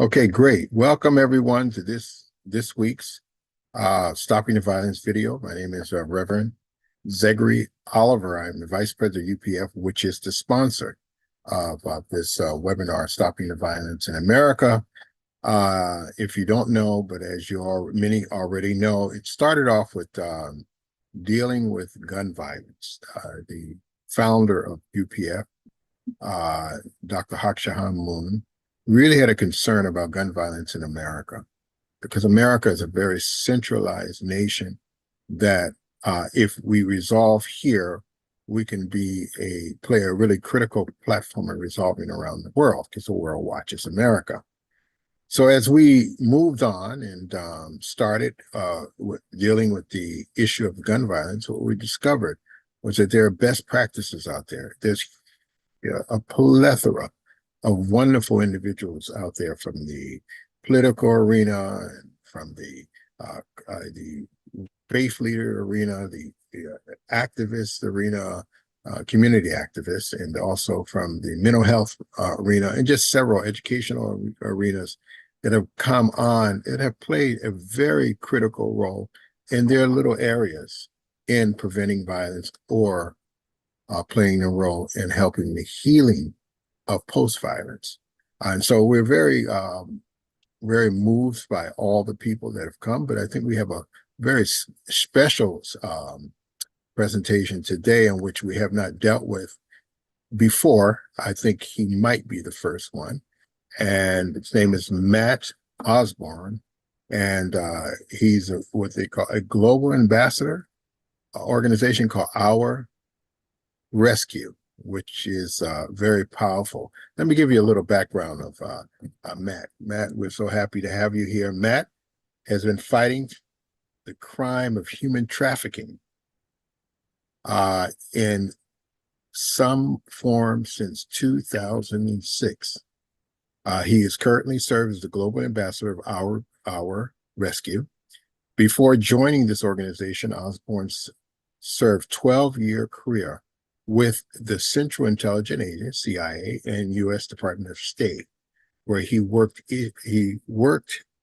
Okay, great. Welcome everyone to this week's Stopping the Violence video. My name is Reverend Zegory Oliver. I'm the Vice President of UPF, which is the sponsor of this webinar, Stopping the Violence in America. If you don't know, but as many already know, it started off with dealing with gun violence. The founder of UPF, Dr. Hakshahan Moon, really had a concern about gun violence in America because America is a very centralized nation that if we resolve here, we can play a really critical platform in resolving around the world because the world watches America. So as we moved on and started dealing with the issue of gun violence, what we discovered was that there are best practices out there. There's a plethora of wonderful individuals out there from the political arena, and from the faith leader arena, the activist arena, community activists, and also from the mental health arena, and just several educational arenas that have come on and have played a very critical role in their little areas in preventing violence or playing a role in helping the healing of post-violence. And so we're very moved by all the people that have come, but I think we have a very special presentation today in which we have not dealt with before. I think he might be the first one. And his name is Matt Osborne. And he's what they call a global ambassador, organization called Our Rescue, which is very powerful. Let me give you a little background of Matt. Matt, we're so happy to have you here. Matt has been fighting the crime of human trafficking in some form since 2006. He is currently served as the global ambassador of Our Rescue. Before joining this organization, Osborne served 12-year career with the Central Intelligence Agency, CIA, and U.S. Department of State, where he worked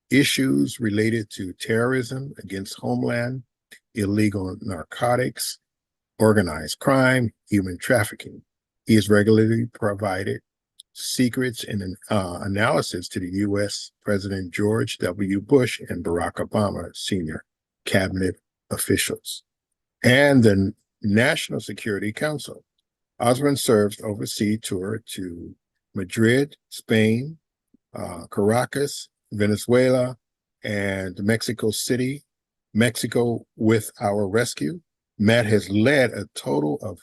issues related to terrorism against homeland, illegal narcotics, organized crime, human trafficking. He has regularly provided secrets and analysis to the U.S. President George W. Bush and Barack Obama, senior cabinet officials, and the National Security Council. Osborne served overseas tour to Madrid, Spain, Caracas, Venezuela, and Mexico City, Mexico with Our Rescue. Matt has led a total of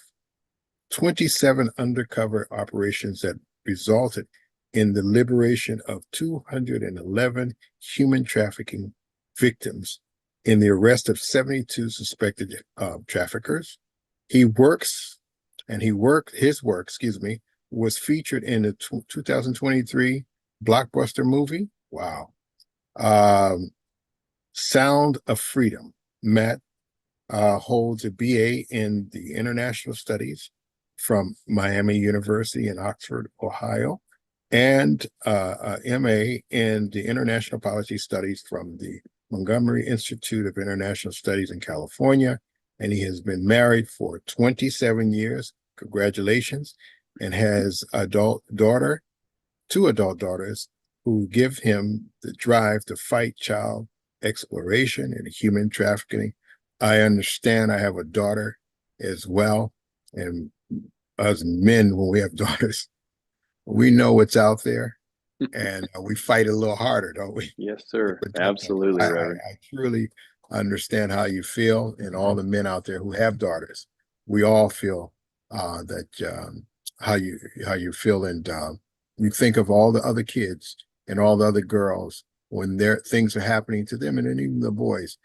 27 undercover operations that resulted in the liberation of 211 human trafficking victims in the arrest of 72 suspected traffickers. His work, was featured in the 2023 blockbuster movie. Wow. Sound of Freedom. Matt holds a BA in the International Studies from Miami University in Oxford, Ohio, and a MA in the International Policy Studies from the Montgomery Institute of International Studies in California. And he has been married for 27 years. Congratulations. And has two adult daughters who give him the drive to fight child exploration and human trafficking. I understand I have a daughter as well. And us men, when we have daughters, we know what's out there, and we fight a little harder, don't we? Yes, sir. Absolutely, Reverend. I truly understand how you feel, and all the men out there who have daughters. We all feel how you feel, and you think of all the other kids and all the other girls when things are happening to them, and then even the boys.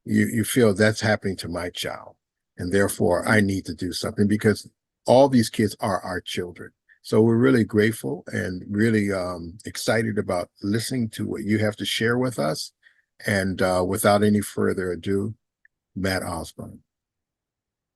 You feel that's happening to my child, and therefore I need to do something because all these kids are our children. So we're really grateful and really excited about listening to what you have to share with us. And without any further ado, Matt Osborne.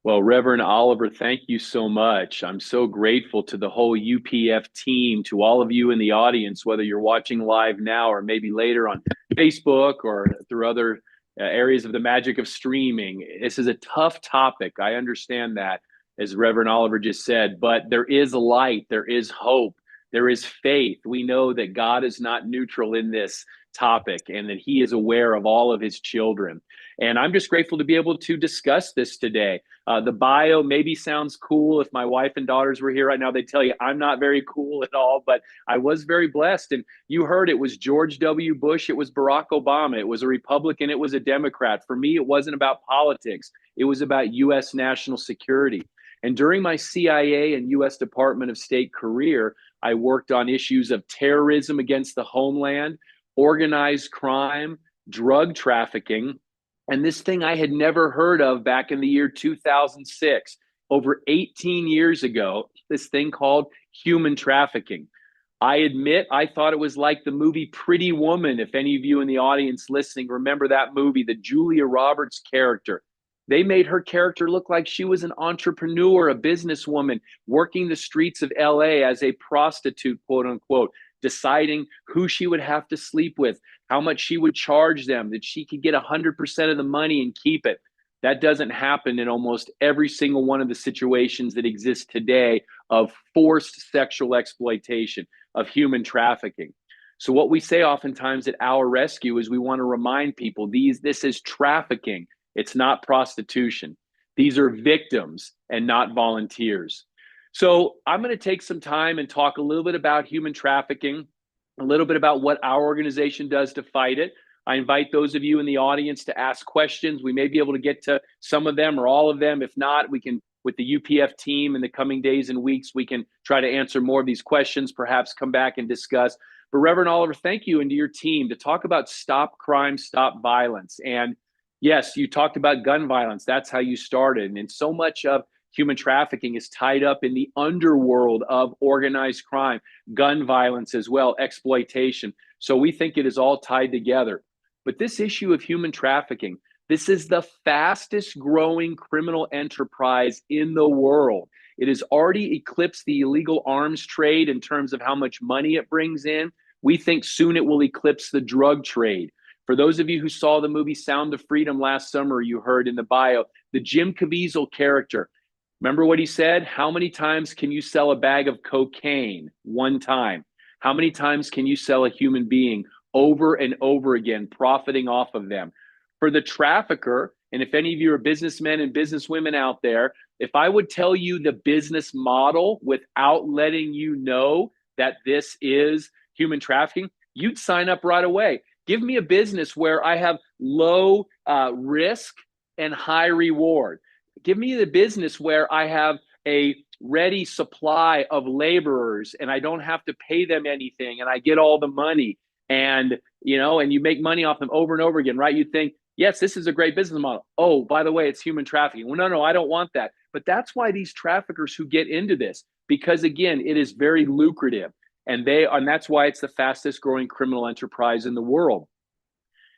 Well, Reverend Oliver, thank you so much. I'm so grateful to the whole UPF team, to all of you in the audience, whether you're watching live now or maybe later on Facebook or through other areas of the magic of streaming. This is a tough topic. I understand that, as Reverend Oliver just said, but there is light, there is hope, there is faith. We know that God is not neutral in this topic and that He is aware of all of His children. And I'm just grateful to be able to discuss this today. The bio maybe sounds cool. If my wife and daughters were here right now, they'd tell you I'm not very cool at all, but I was very blessed. And you heard it was George W. Bush, it was Barack Obama, it was a Republican, it was a Democrat. For me, it wasn't about politics, it was about U.S. national security. And during my CIA and U.S. Department of State career, I worked on issues of terrorism against the homeland, organized crime, drug trafficking, and this thing I had never heard of back in the year 2006, over 18 years ago, this thing called human trafficking. I admit I thought it was like the movie Pretty Woman. If any of you in the audience listening remember that movie, the Julia Roberts character. They made her character look like she was an entrepreneur, a businesswoman, working the streets of LA as a prostitute, quote unquote, deciding who she would have to sleep with, how much she would charge them, that she could get 100% of the money and keep it. That doesn't happen in almost every single one of the situations that exist today of forced sexual exploitation, of human trafficking. So what we say oftentimes at Our Rescue is we want to remind people this is trafficking. It's not prostitution. These are victims and not volunteers. So I'm going to take some time and talk a little bit about human trafficking, a little bit about what our organization does to fight it. I invite those of you in the audience to ask questions. We may be able to get to some of them or all of them. If not, we can, with the UPF team in the coming days and weeks, we can try to answer more of these questions, perhaps come back and discuss. But Reverend Oliver, thank you and to your team to talk about Stop Crime, Stop Violence. And yes, you talked about gun violence. That's how you started. And so much of human trafficking is tied up in the underworld of organized crime, gun violence as well, exploitation. So we think it is all tied together. But this issue of human trafficking, this is the fastest growing criminal enterprise in the world. It has already eclipsed the illegal arms trade in terms of how much money it brings in. We think soon it will eclipse the drug trade. For those of you who saw the movie Sound of Freedom last summer, you heard in the bio, the Jim Caviezel character. Remember what he said? How many times can you sell a bag of cocaine? One time. How many times can you sell a human being? Over and over again, profiting off of them. For the trafficker, and if any of you are businessmen and businesswomen out there, if I would tell you the business model without letting you know that this is human trafficking, you'd sign up right away. Give me a business where I have low risk and high reward. Give me the business where I have a ready supply of laborers and I don't have to pay them anything and I get all the money and you make money off them over and over again, right? You think, yes, this is a great business model. Oh, by the way, it's human trafficking. Well, no, I don't want that. But that's why these traffickers who get into this, because again, it is very lucrative and that's why it's the fastest growing criminal enterprise in the world.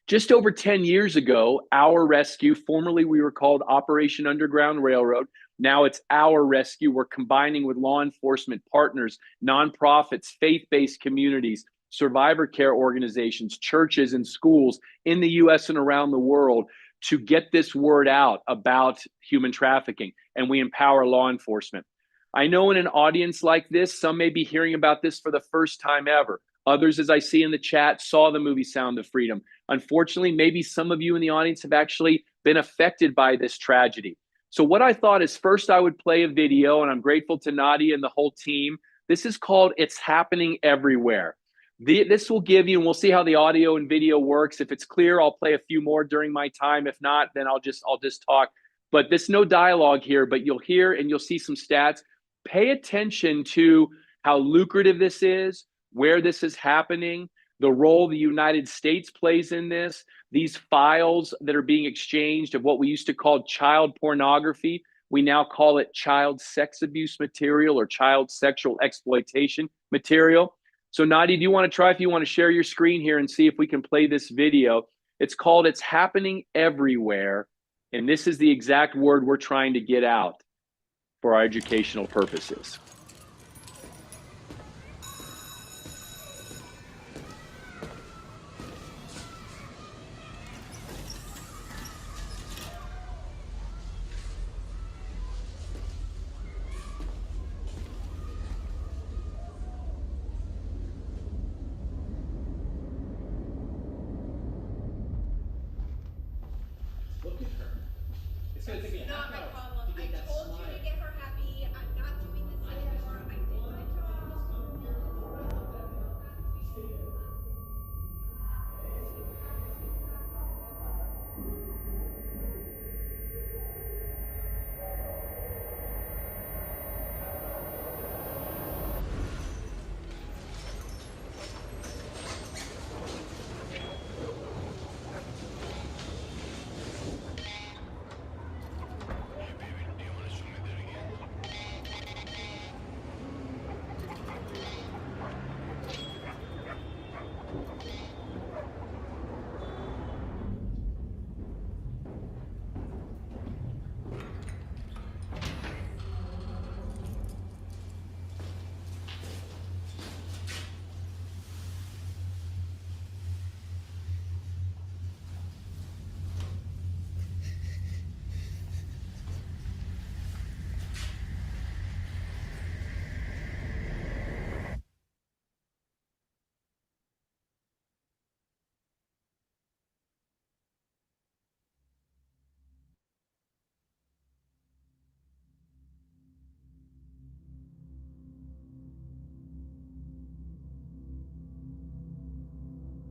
Just over 10 years ago, Our Rescue, formerly we were called Operation Underground Railroad. Now it's Our Rescue. We're combining with law enforcement partners, nonprofits, faith-based communities, survivor care organizations, churches, and schools in the U.S. and around the world to get this word out about human trafficking, and we empower law enforcement. I know in an audience like this, some may be hearing about this for the first time ever. Others, as I see in the chat, saw the movie Sound of Freedom. Unfortunately, maybe some of you in the audience have actually been affected by this tragedy. So what I thought is first I would play a video, and I'm grateful to Nadia and the whole team. This is called It's Happening Everywhere. This will give you, and we'll see how the audio and video works. If it's clear, I'll play a few more during my time. If not, then I'll just talk. But there's no dialogue here, but you'll hear and you'll see some stats. Pay attention to how lucrative this is, where this is happening, the role the United States plays in this, these files that are being exchanged of what we used to call child pornography. We now call it child sex abuse material or child sexual exploitation material. So Nadia, do you want to try, if you want to share your screen here and see if we can play this video? It's called It's Happening Everywhere. And this is the exact word we're trying to get out for our educational purposes. Look at her. It's gonna take me a Not half my hour problem. to get I that told smile. you to get her happy. I'm not doing this anymore. I did my job.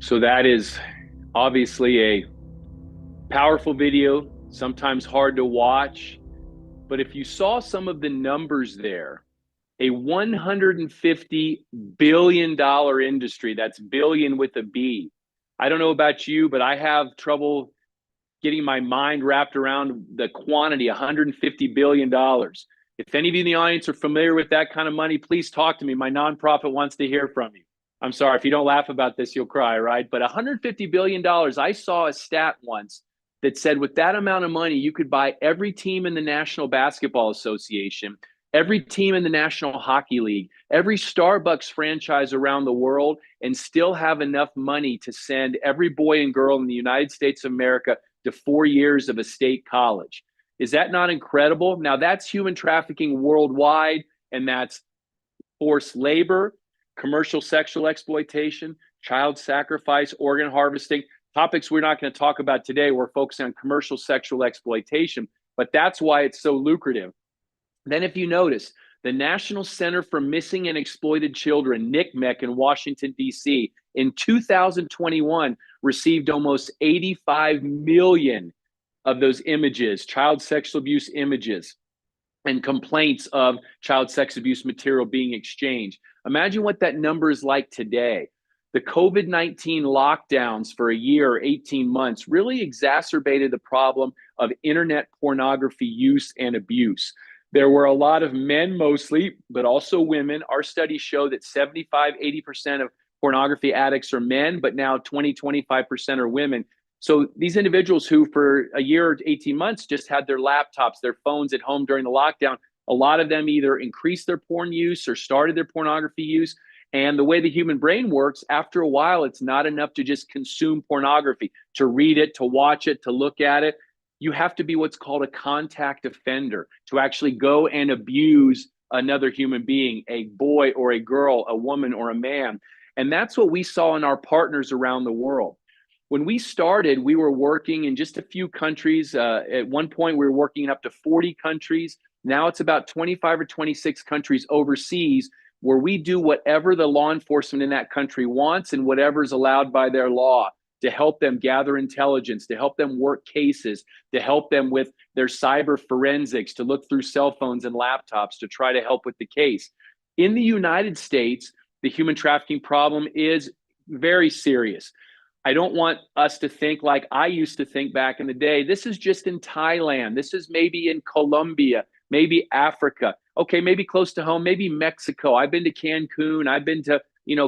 So that is obviously a powerful video, sometimes hard to watch. But if you saw some of the numbers there, a $150 billion industry, that's billion with a B. I don't know about you, but I have trouble getting my mind wrapped around the quantity, $150 billion. If any of you in the audience are familiar with that kind of money, please talk to me. My nonprofit wants to hear from you. I'm sorry, if you don't laugh about this, you'll cry, right? But $150 billion, I saw a stat once that said with that amount of money, you could buy every team in the National Basketball Association, every team in the National Hockey League, every Starbucks franchise around the world, and still have enough money to send every boy and girl in the United States of America to 4 years of a state college. Is that not incredible? Now, that's human trafficking worldwide, and that's forced labor, commercial sexual exploitation, child sacrifice, organ harvesting, topics we're not going to talk about today. We're focusing on commercial sexual exploitation, but that's why it's so lucrative. Then, if you notice, the National Center for Missing and Exploited Children, NCMEC in Washington, D.C., in 2021 received almost 85 million of those images, child sexual abuse images, and complaints of child sex abuse material being exchanged. Imagine what that number is like today. The COVID-19 lockdowns for a year or 18 months really exacerbated the problem of internet pornography use and abuse. There were a lot of men mostly, but also women. Our studies show that 75, 80% of pornography addicts are men, but now 20, 25% are women. So these individuals who for a year or 18 months just had their laptops, their phones at home during the lockdown, a lot of them either increased their porn use or started their pornography use. And the way the human brain works, after a while, it's not enough to just consume pornography, to read it, to watch it, to look at it. You have to be what's called a contact offender, to actually go and abuse another human being, a boy or a girl, a woman or a man. And that's what we saw in our partners around the world. When we started, we were working in just a few countries. At one point, we were working in up to 40 countries. Now it's about 25 or 26 countries overseas where we do whatever the law enforcement in that country wants and whatever is allowed by their law to help them gather intelligence, to help them work cases, to help them with their cyber forensics, to look through cell phones and laptops to try to help with the case. In the United States, the human trafficking problem is very serious. I don't want us to think like I used to think back in the day. This is just in Thailand. This is maybe in Colombia, maybe Africa. Okay, maybe close to home, maybe Mexico. I've been to Cancun. I've been to,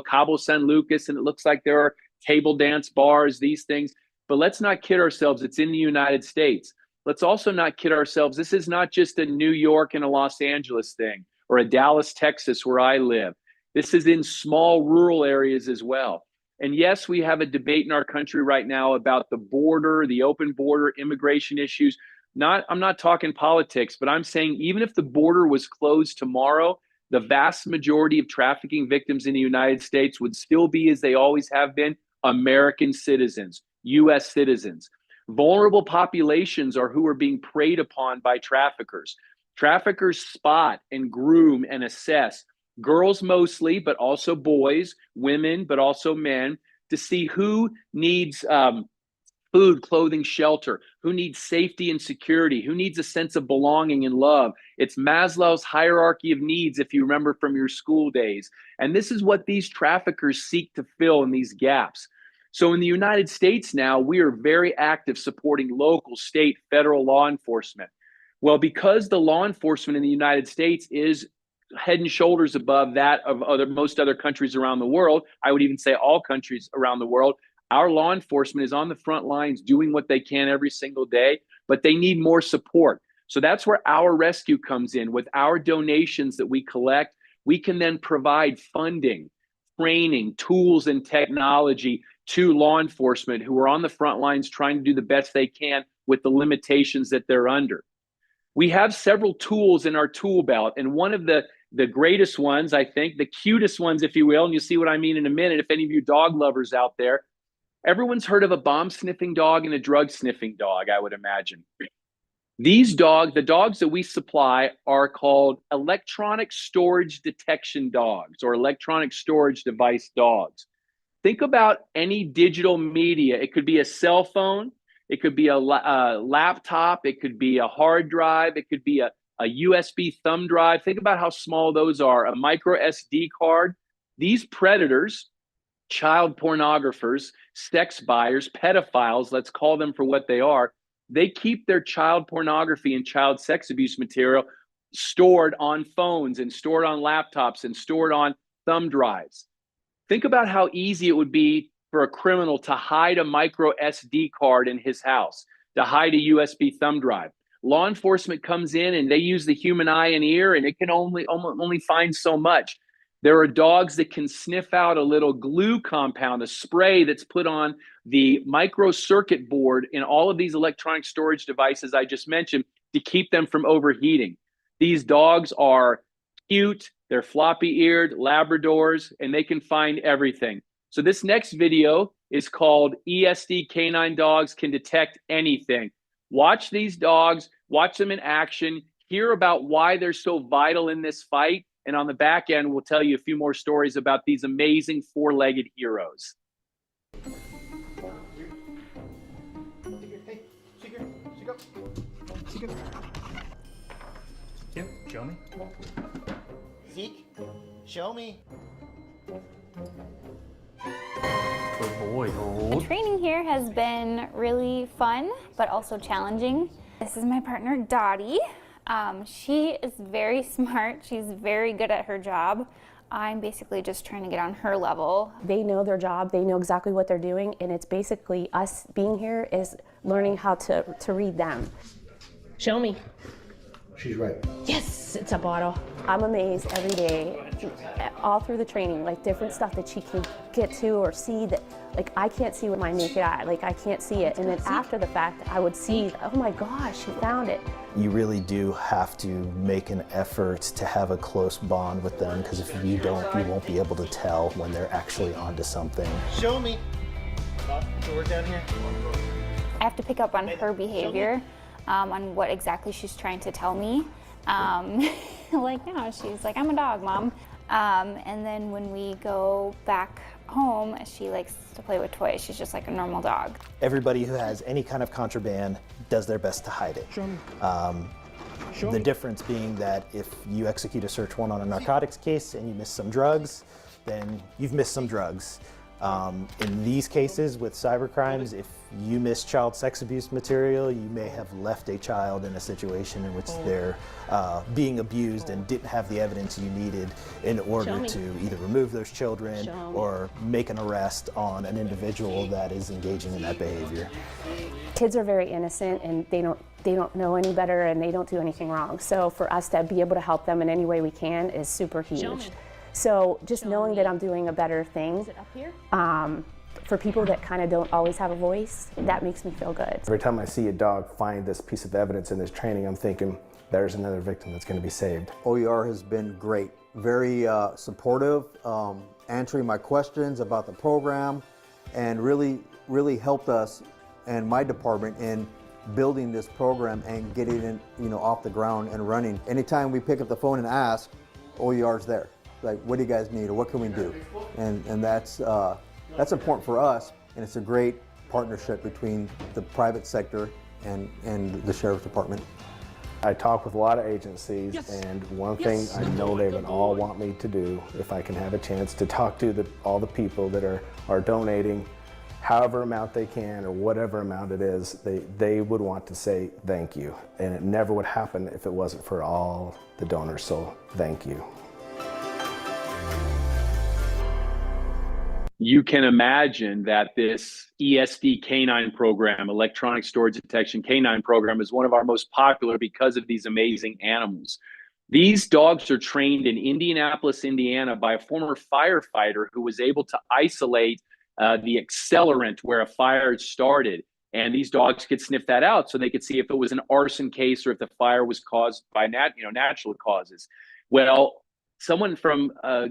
Cabo San Lucas, and it looks like there are table dance bars, these things. But let's not kid ourselves. It's in the United States. let's also not kid ourselves. This is not just a New York and a Los Angeles thing, or a Dallas, Texas, where I live. This is in small rural areas as well. And yes, we have a debate in our country right now about the border, the open border, immigration issues. I'm not talking politics, but I'm saying even if the border was closed tomorrow, the vast majority of trafficking victims in the United States would still be, as they always have been, American citizens, US citizens. Vulnerable populations are who are being preyed upon by traffickers. Traffickers spot and groom and assess girls mostly, but also boys, women, but also men, to see who needs food, clothing, shelter, who needs safety and security, who needs a sense of belonging and love. It's Maslow's hierarchy of needs, if you remember from your school days. And this is what these traffickers seek to fill in these gaps. So in the United States now, we are very active supporting local, state, federal law enforcement. Well, because the law enforcement in the United States is head and shoulders above that of most other countries around the world, I would even say all countries around the world, our law enforcement is on the front lines doing what they can every single day, but they need more support. So that's where our rescue comes in. With our donations that we collect, we can then provide funding, training, tools, and technology to law enforcement who are on the front lines trying to do the best they can with the limitations that they're under. We have several tools in our tool belt, and one of the greatest ones, I think, the cutest ones, if you will, and you'll see what I mean in a minute, if any of you dog lovers out there, everyone's heard of a bomb-sniffing dog and a drug-sniffing dog, I would imagine. These dogs, the dogs that we supply, are called electronic storage detection dogs, or electronic storage device dogs. Think about any digital media. It could be a cell phone, it could be a laptop, it could be a hard drive, it could be a USB thumb drive. Think about how small those are, a micro SD card. These predators, child pornographers, sex buyers, pedophiles, let's call them for what they are, they keep their child pornography and child sex abuse material stored on phones and stored on laptops and stored on thumb drives. Think about how easy it would be for a criminal to hide a micro SD card in his house, to hide a USB thumb drive. Law enforcement comes in and they use the human eye and ear, and it can only find so much. There are dogs that can sniff out a little glue compound, a spray that's put on the micro circuit board in all of these electronic storage devices I just mentioned to keep them from overheating. These dogs are cute, they're floppy-eared Labradors, and they can find everything. So this next video is called ESD Canine Dogs Can Detect Anything. Watch these dogs, watch them in action, hear about why they're so vital in this fight, and on the back end, we'll tell you a few more stories about these amazing four-legged heroes. Yep, show me. Zeke, show me. Good boy, hold. Training here has been really fun, but also challenging. This is my partner, Dottie. She is very smart. She's very good at her job. I'm basically just trying to get on her level. They know their job, they know exactly what they're doing, and it's basically us being here is learning how to read them. Show me. She's right. Yes, it's a bottle. I'm amazed every day, all through the training, like different stuff that she can get to or see that, like I can't see with my naked eye, like I can't see it. And then after the fact, I would see, oh my gosh, she found it. You really do have to make an effort to have a close bond with them, because if you don't, you won't be able to tell when they're actually onto something. Show me. Door down here. I have to pick up on her behavior, on what exactly she's trying to tell me. Like now, she's like, I'm a dog, Mom. And then when we go back home, she likes to play with toys. She's just like a normal dog. Everybody who has any kind of contraband does their best to hide it. The difference being that if you execute a search warrant on a narcotics case and you miss some drugs, then you've missed some drugs. In these cases with cybercrimes, if you miss child sex abuse material, you may have left a child in a situation in which they're being abused and didn't have the evidence you needed in order to either remove those children or make an arrest on an individual that is engaging in that behavior. Kids are very innocent and they don't know any better and they don't do anything wrong. So for us to be able to help them in any way we can is super huge. So just knowing that I'm doing a better thing for people that kind of don't always have a voice, that makes me feel good. Every time I see a dog find this piece of evidence in this training, I'm thinking, there's another victim that's going to be saved. OER has been great, very supportive, answering my questions about the program, and really helped us and my department in building this program and getting it, off the ground and running. Anytime we pick up the phone and ask, OER's there. Like, what do you guys need, or what can we do? And that's important for us, and it's a great partnership between the private sector and the Sheriff's Department. I talk with a lot of agencies, and one thing I know they would all want me to do, if I can have a chance to talk to all the people that are donating, however amount they can or whatever amount it is, they would want to say thank you. And it never would happen if it wasn't for all the donors, so thank you. You can imagine that this ESD canine program, electronic storage detection canine program, is one of our most popular because of these amazing animals. These dogs are trained in Indianapolis, Indiana by a former firefighter who was able to isolate the accelerant where a fire started. And these dogs could sniff that out so they could see if it was an arson case or if the fire was caused by natural causes. Well, someone from a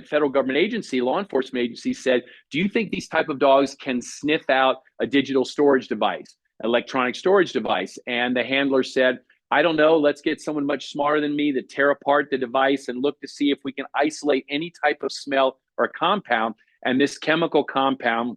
federal government agency, law enforcement agency said, do you think these type of dogs can sniff out a digital storage device, electronic storage device? And the handler said, I don't know, let's get someone much smarter than me to tear apart the device and look to see if we can isolate any type of smell or compound. And this chemical compound,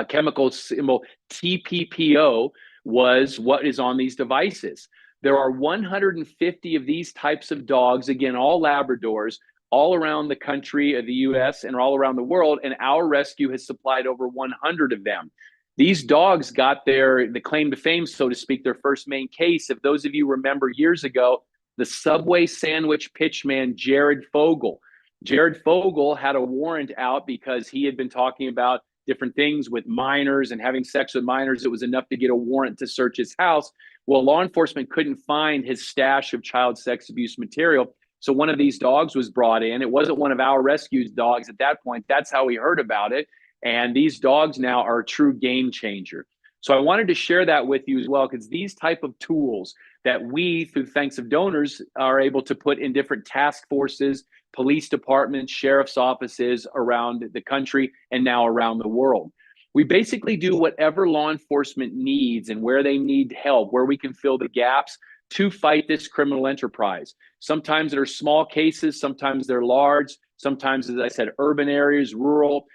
chemical symbol TPPO, was what is on these devices. There are 150 of these types of dogs, again, all Labradors, all around the country of the US and all around the world, and our rescue has supplied over 100 of them. These dogs got the claim to fame, so to speak, their first main case. If those of you remember years ago, the Subway sandwich pitchman, Jared Fogle. Jared Fogle had a warrant out because he had been talking about different things with minors and having sex with minors. It was enough to get a warrant to search his house. Well, law enforcement couldn't find his stash of child sex abuse material. So one of these dogs was brought in. It wasn't one of our rescued dogs at that point. That's how we heard about it. And these dogs now are a true game changer. So I wanted to share that with you as well, because these type of tools that we, through thanks of donors, are able to put in different task forces, police departments, sheriff's offices around the country and now around the world. We basically do whatever law enforcement needs and where they need help, where we can fill the gaps to fight this criminal enterprise. Sometimes they're small cases, sometimes they're large, sometimes, as I said, urban areas, rural.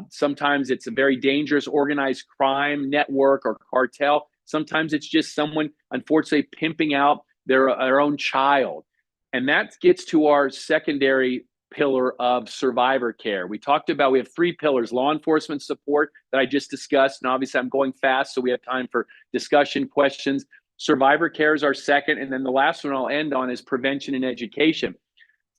Sometimes it's a very dangerous organized crime network or cartel. Sometimes it's just someone, unfortunately, pimping out their own child. And that gets to our secondary pillar of survivor care. We have 3 pillars: law enforcement support that I just discussed. And obviously I'm going fast, so we have time for discussion, questions. Survivor care is our second. And then the last one I'll end on is prevention and education.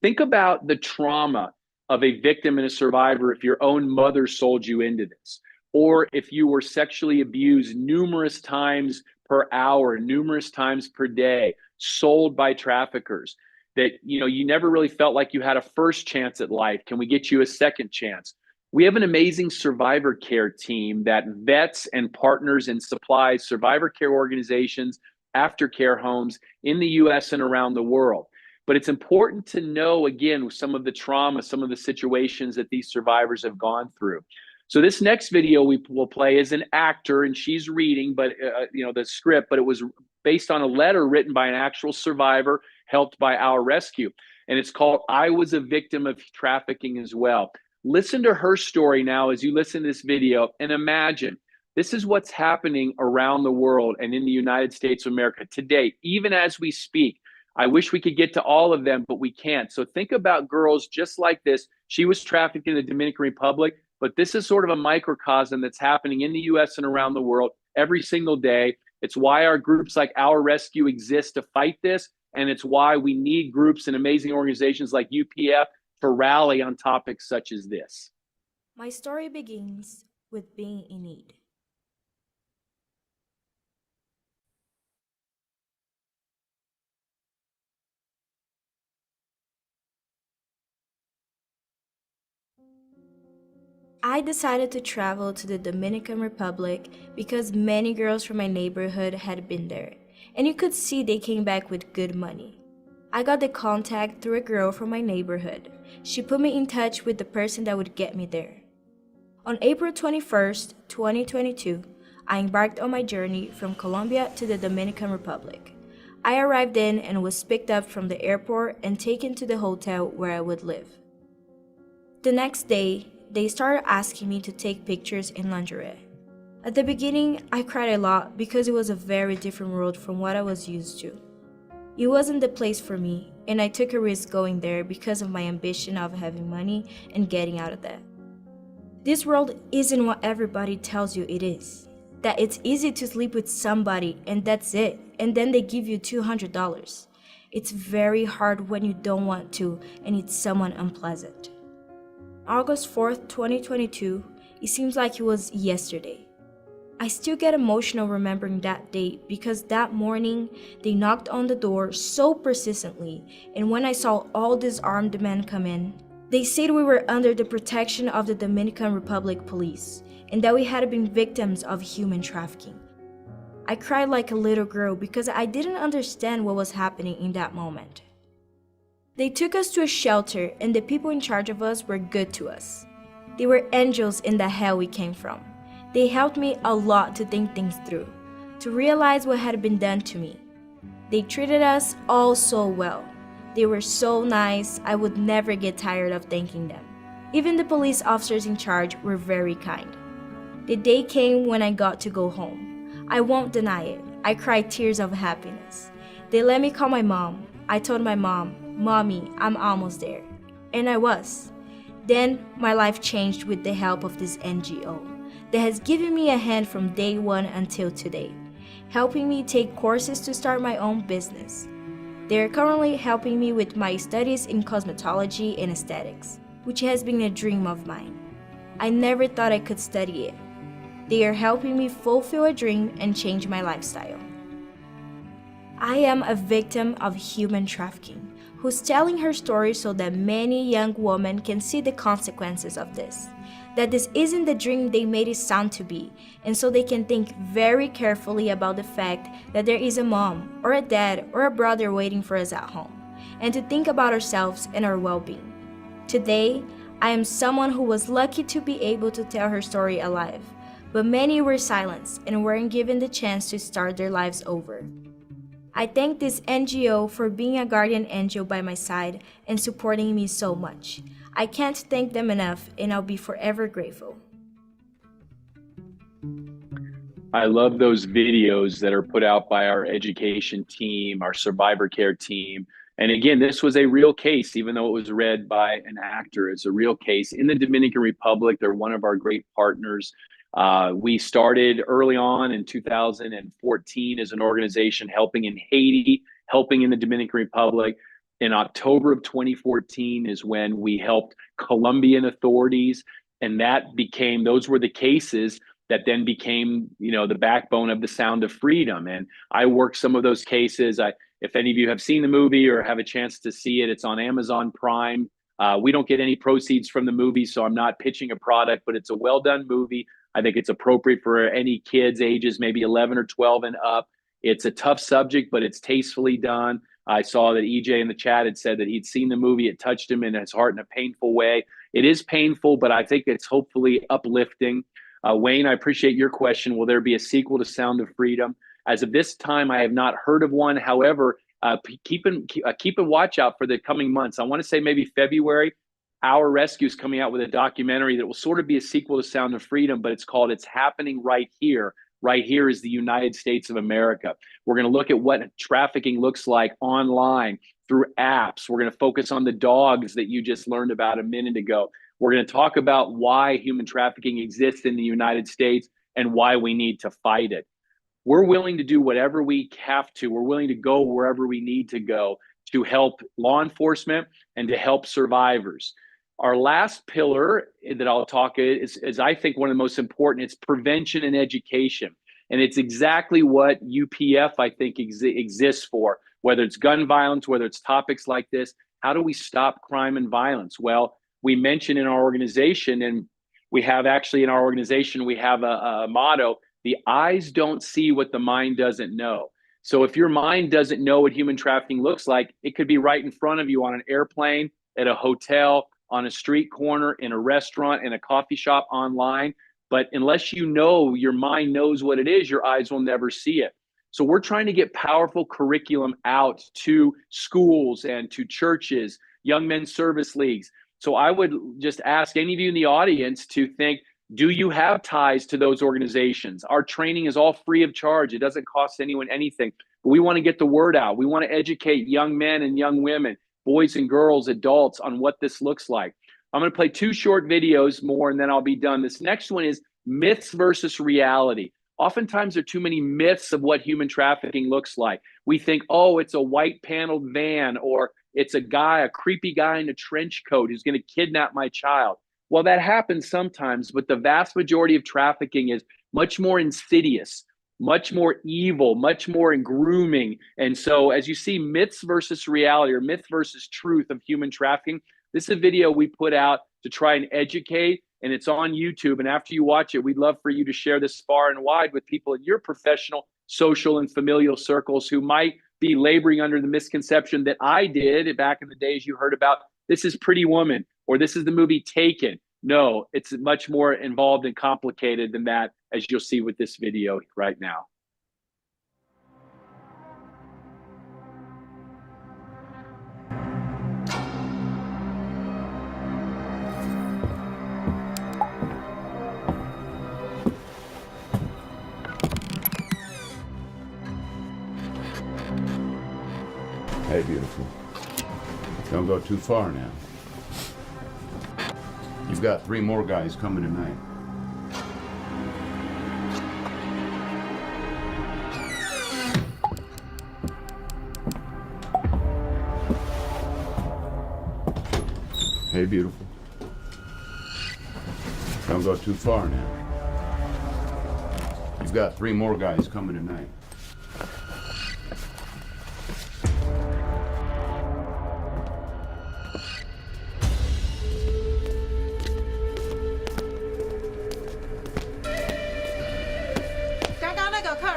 Think about the trauma of a victim and a survivor if your own mother sold you into this, or if you were sexually abused numerous times per hour, numerous times per day, sold by traffickers, that you never really felt like you had a first chance at life. Can we get you a second chance? We have an amazing survivor care team that vets and partners and supplies survivor care organizations, aftercare homes in the US and around the world. But it's important to know, again, some of the trauma, some of the situations that these survivors have gone through. So this next video we will play is an actor, and she's reading, but the script, but it was based on a letter written by an actual survivor helped by our rescue. And it's called I Was a Victim of Trafficking as well. Listen to her story now as you listen to this video, and imagine this is what's happening around the world and in the United States of America today, even as we speak. I wish we could get to all of them, but we can't. So think about girls just like this. She was trafficked in the Dominican Republic, but this is sort of a microcosm that's happening in the US and around the world every single day. It's why our groups like Our Rescue exist to fight this. And it's why we need groups and amazing organizations like UPF to rally on topics such as this. My story begins with being in need. I decided to travel to the Dominican Republic because many girls from my neighborhood had been there, and you could see they came back with good money. I got the contact through a girl from my neighborhood. She put me in touch with the person that would get me there. On April 21st, 2022, I embarked on my journey from Colombia to the Dominican Republic. I arrived in and was picked up from the airport and taken to the hotel where I would live. The next day, they started asking me to take pictures in lingerie. At the beginning, I cried a lot because it was a very different world from what I was used to. It wasn't the place for me, and I took a risk going there because of my ambition of having money and getting out of that. This world isn't what everybody tells you it is. That it's easy to sleep with somebody and that's it, and then they give you $200. It's very hard when you don't want to and it's someone unpleasant. August 4th, 2022, it seems like it was yesterday. I still get emotional remembering that date because that morning they knocked on the door so persistently, and when I saw all these armed men come in, they said we were under the protection of the Dominican Republic police and that we had been victims of human trafficking. I cried like a little girl because I didn't understand what was happening in that moment. They took us to a shelter and the people in charge of us were good to us. They were angels in the hell we came from. They helped me a lot to think things through, to realize what had been done to me. They treated us all so well. They were so nice, I would never get tired of thanking them. Even the police officers in charge were very kind. The day came when I got to go home. I won't deny it. I cried tears of happiness. They let me call my mom. I told my mom, "Mommy, I'm almost there." And I was. Then my life changed with the help of this NGO that has given me a hand from day one until today, helping me take courses to start my own business. They are currently helping me with my studies in cosmetology and aesthetics, which has been a dream of mine. I never thought I could study it. They are helping me fulfill a dream and change my lifestyle. I am a victim of human trafficking, who's telling her story so that many young women can see the consequences of this, that this isn't the dream they made it sound to be, and so they can think very carefully about the fact that there is a mom or a dad or a brother waiting for us at home, and to think about ourselves and our well-being. Today, I am someone who was lucky to be able to tell her story alive, but many were silenced and weren't given the chance to start their lives over. I thank this NGO for being a guardian angel by my side and supporting me so much. I can't thank them enough, and I'll be forever grateful. I love those videos that are put out by our education team, our survivor care team. And again, this was a real case, even though it was read by an actor. It's a real case in the Dominican Republic. They're one of our great partners. We started early on in 2014 as an organization helping in Haiti, helping in the Dominican Republic. In October of 2014 is when we helped Colombian authorities, and those were the cases that then became, the backbone of the Sound of Freedom. And I worked some of those cases. If any of you have seen the movie or have a chance to see it, it's on Amazon Prime. We don't get any proceeds from the movie, so I'm not pitching a product, but it's a well-done movie. I think it's appropriate for any kids ages maybe 11 or 12 and up. It's a tough subject, but it's tastefully done. I saw that EJ in the chat had said that he'd seen the movie. It touched him in his heart in a painful way. It is painful, but I think it's hopefully uplifting. Wayne, I appreciate your question. Will there be a sequel to Sound of Freedom? As of this time, I have not heard of one. However, keep a watch out for the coming months. I want to say maybe February. Our Rescue is coming out with a documentary that will sort of be a sequel to Sound of Freedom, but it's called It's Happening Right Here. Right here is the United States of America. We're going to look at what trafficking looks like online through apps. We're going to focus on the dogs that you just learned about a minute ago. We're going to talk about why human trafficking exists in the United States and why we need to fight it. We're willing to do whatever we have to. We're willing to go wherever we need to go to help law enforcement and to help survivors. Our last pillar that I'll talk is I think one of the most important. It's prevention and education. And it's exactly what UPF, I think, exists for, whether it's gun violence, whether it's topics like this. How do we stop crime and violence? Well, we mentioned in our organization, and we have actually in our organization, we have a motto: the eyes don't see what the mind doesn't know. So if your mind doesn't know what human trafficking looks like, it could be right in front of you on an airplane, at a hotel, on a street corner, in a restaurant, in a coffee shop, online. But unless you know, your mind knows what it is, your eyes will never see it. So we're trying to get powerful curriculum out to schools and to churches, young men's service leagues. So I would just ask any of you in the audience to think, do you have ties to those organizations? Our training is all free of charge. It doesn't cost anyone anything. But we want to get the word out. We want to educate young men and young women, boys and girls, adults, on what this looks like. I'm going to play 2 short videos more, and then I'll be done. This next one is myths versus reality. Oftentimes there are too many myths of what human trafficking looks like. We think, oh, it's a white paneled van, or it's a creepy guy in a trench coat who's going to kidnap my child. Well, that happens sometimes, but the vast majority of trafficking is much more insidious, much more evil, much more in grooming. And so as you see myths versus reality, or myth versus truth of human trafficking, this is a video we put out to try and educate, and it's on YouTube. And after you watch it, we'd love for you to share this far and wide with people in your professional, social, and familial circles who might be laboring under the misconception that I did back in the days you heard about, this is Pretty Woman, or this is the movie Taken. No, it's much more involved and complicated than that, as you'll see with this video right now. Hey, beautiful. Don't go too far now. You've got 3 more guys coming tonight. Hey, beautiful. Don't go too far now. You've got 3 more guys coming tonight.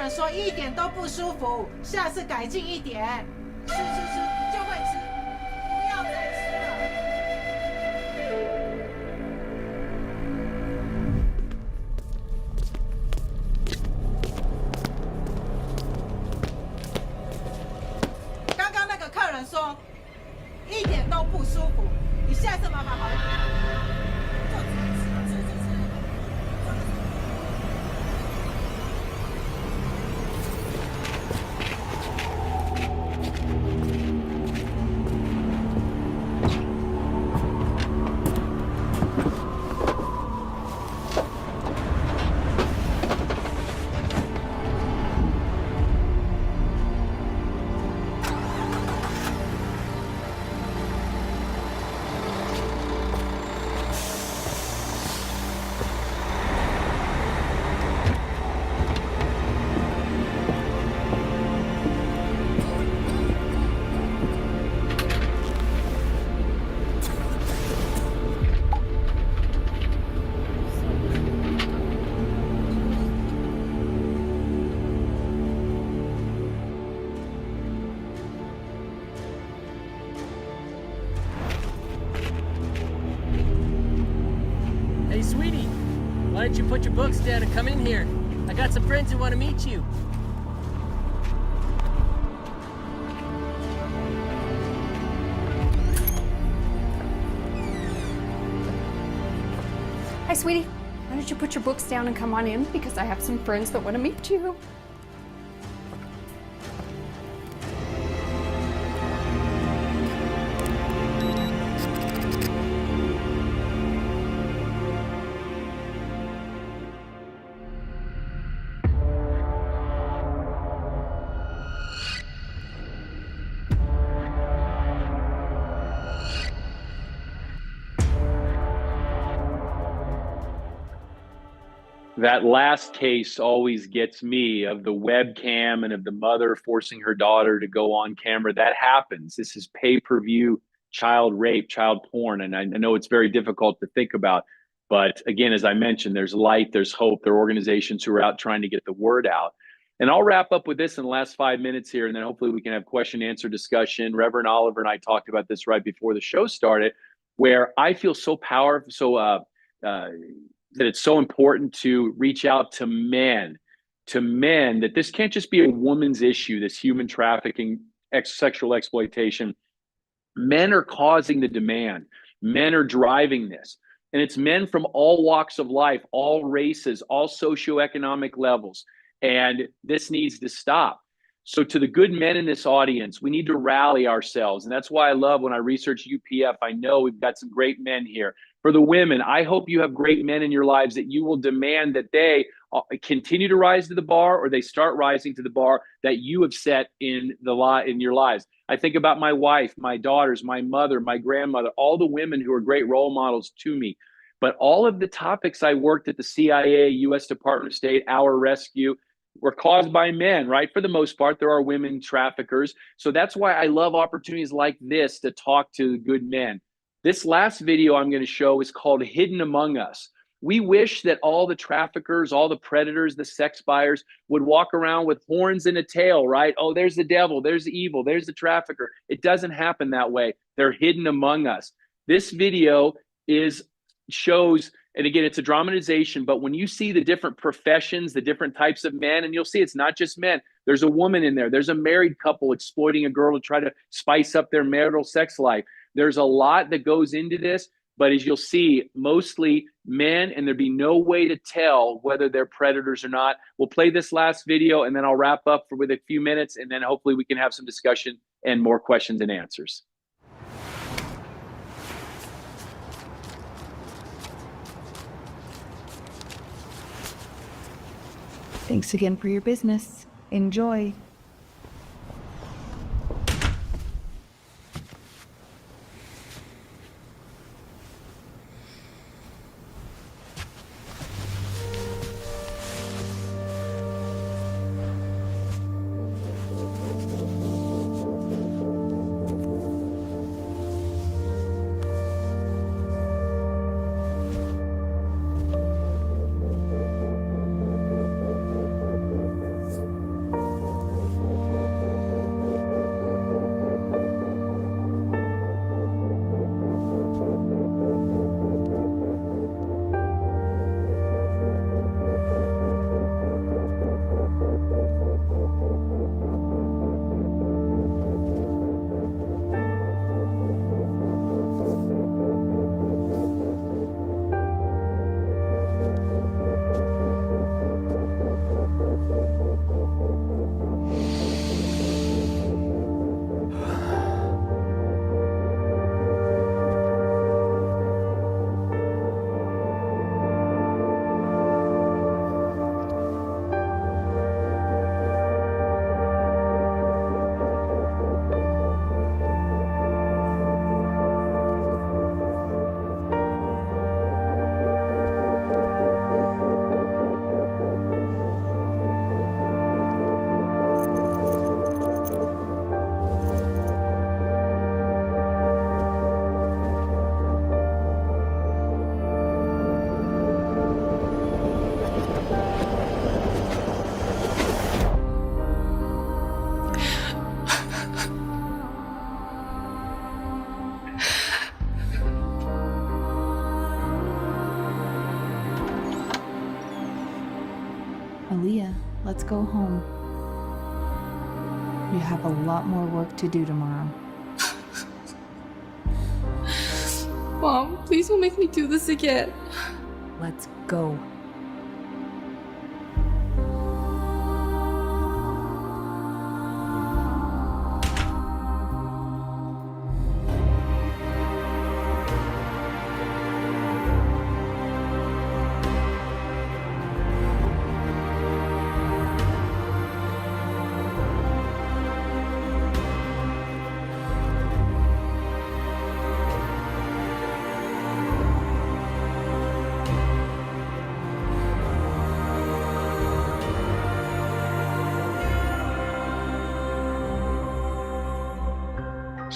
说一点都不舒服，下次改进一点。吃就会吃，不要再吃了。刚刚那个客人说一点都不舒服，你下次麻烦好一点。Hey, sweetie, why don't you put your books down and come in here? I got some friends who want to meet you. Hi, sweetie. Why don't you put your books down and come on in? Because I have some friends that want to meet you. That last case always gets me, of the webcam and of the mother forcing her daughter to go on camera. That happens. This is pay-per-view child rape, child porn. And I know it's very difficult to think about. But again, as I mentioned, there's light, there's hope. There are organizations who are out trying to get the word out. And I'll wrap up with this in the last 5 minutes here, and then hopefully we can have question and answer discussion. Reverend Oliver and I talked about this right before the show started, where I feel so powerful, that it's so important to reach out to men, that this can't just be a woman's issue, this human trafficking, sexual exploitation. Men are causing the demand. Men are driving this. And it's men from all walks of life, all races, all socioeconomic levels. And this needs to stop. So to the good men in this audience, we need to rally ourselves. And that's why I love when I research UPF, I know we've got some great men here. For the women, I hope you have great men in your lives that you will demand that they continue to rise to the bar, or they start rising to the bar that you have set in your lives. I think about my wife, my daughters, my mother, my grandmother, all the women who are great role models to me. But all of the topics I worked at the CIA, U.S. Department of State, Our Rescue, were caused by men, right? For the most part, there are women traffickers. So that's why I love opportunities like this to talk to good men. This last video I'm going to show is called Hidden Among Us. We wish that all the traffickers, all the predators, the sex buyers would walk around with horns and a tail, right? Oh, there's the devil, there's the evil, there's the trafficker. It doesn't happen that way. They're hidden among us. This video shows, and again, it's a dramatization, but when you see the different professions, the different types of men, and you'll see it's not just men. There's a woman in there. There's a married couple exploiting a girl to try to spice up their marital sex life. There's a lot that goes into this, but as you'll see, mostly men, and there'd be no way to tell whether they're predators or not. We'll play this last video, and then I'll wrap up with a few minutes, and then hopefully we can have some discussion and more questions and answers. Thanks again for your business. Enjoy. Aaliyah, let's go home. You have a lot more work to do tomorrow. Mom, please don't make me do this again. Let's go.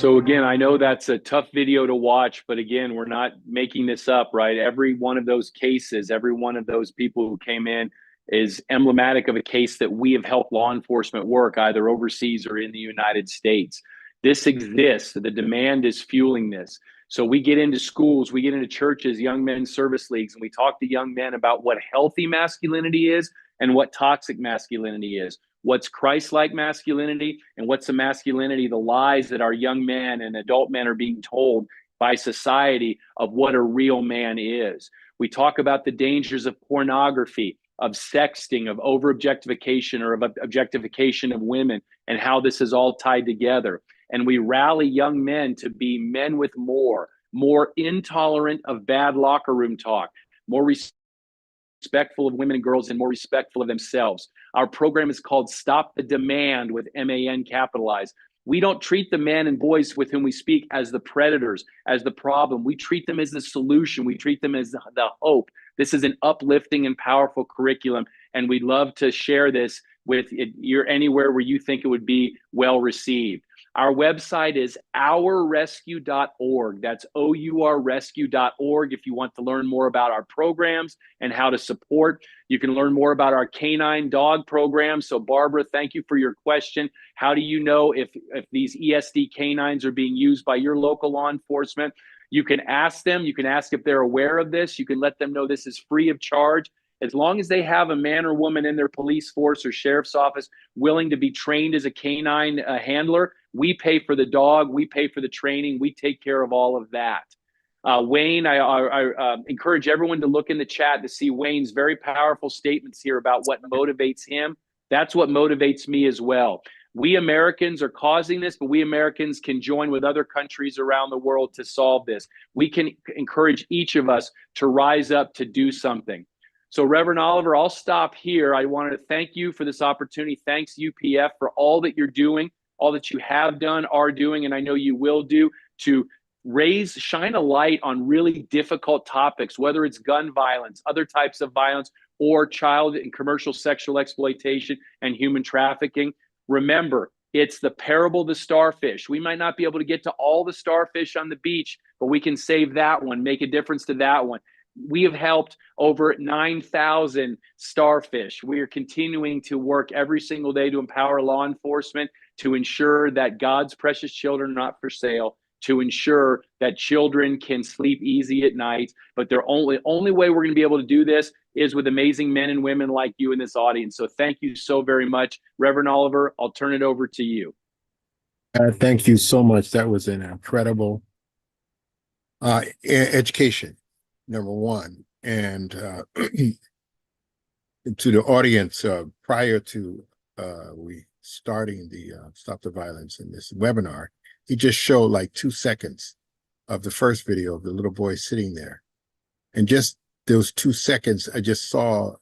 So again, I know that's a tough video to watch, but again, we're not making this up, right? Every one of those cases, every one of those people who came in is emblematic of a case that we have helped law enforcement work either overseas or in the United States. This exists. The demand is fueling this. So we get into schools, we get into churches, young men's service leagues, and we talk to young men about what healthy masculinity is and what toxic masculinity is. What's Christ-like masculinity and what's the masculinity, the lies that our young men and adult men are being told by society of what a real man is. We talk about the dangers of pornography, of sexting, of over-objectification or of objectification of women, and how this is all tied together. And we rally young men to be men with more intolerant of bad locker room talk, more respectful of women and girls, and more respectful of themselves. Our program is called Stop the Demand with MAN capitalized. We don't treat the men and boys with whom we speak as the predators, as the problem. We treat them as the solution. We treat them as the hope. This is an uplifting and powerful curriculum, and we'd love to share this with you anywhere where you think it would be well received. Our website is ourrescue.org. That's OURrescue.org if you want to learn more about our programs and how to support. You can learn more about our canine dog program. So Barbara, thank you for your question. How do you know if these ESD canines are being used by your local law enforcement? You can ask them. You can ask if they're aware of this. You can let them know this is free of charge. As long as they have a man or woman in their police force or sheriff's office willing to be trained as a canine handler, we pay for the dog, we pay for the training, we take care of all of that. Wayne, I encourage everyone to look in the chat to see Wayne's very powerful statements here about what motivates him. That's what motivates me as well. We Americans are causing this, but we Americans can join with other countries around the world to solve this. We can encourage each of us to rise up to do something. So Reverend Oliver, I'll stop here. I wanted to thank you for this opportunity. Thanks UPF for all that you're doing, all that you have done, are doing, and I know you will do to shine a light on really difficult topics, whether it's gun violence, other types of violence, or child and commercial sexual exploitation and human trafficking. Remember, it's the parable of the starfish. We might not be able to get to all the starfish on the beach, but we can save that one, make a difference to that one. We have helped over 9,000 starfish. We are continuing to work every single day to empower law enforcement to ensure that God's precious children are not for sale, to ensure that children can sleep easy at night. But the only way we're going to be able to do this is with amazing men and women like you in this audience. So thank you so very much. Reverend Oliver, I'll turn it over to you. Thank you so much. That was an incredible education, number one. And to the audience, prior to we starting the Stop the Violence in this webinar, he just showed like 2 seconds of the first video of the little boy sitting there. And just those 2 seconds, I just saw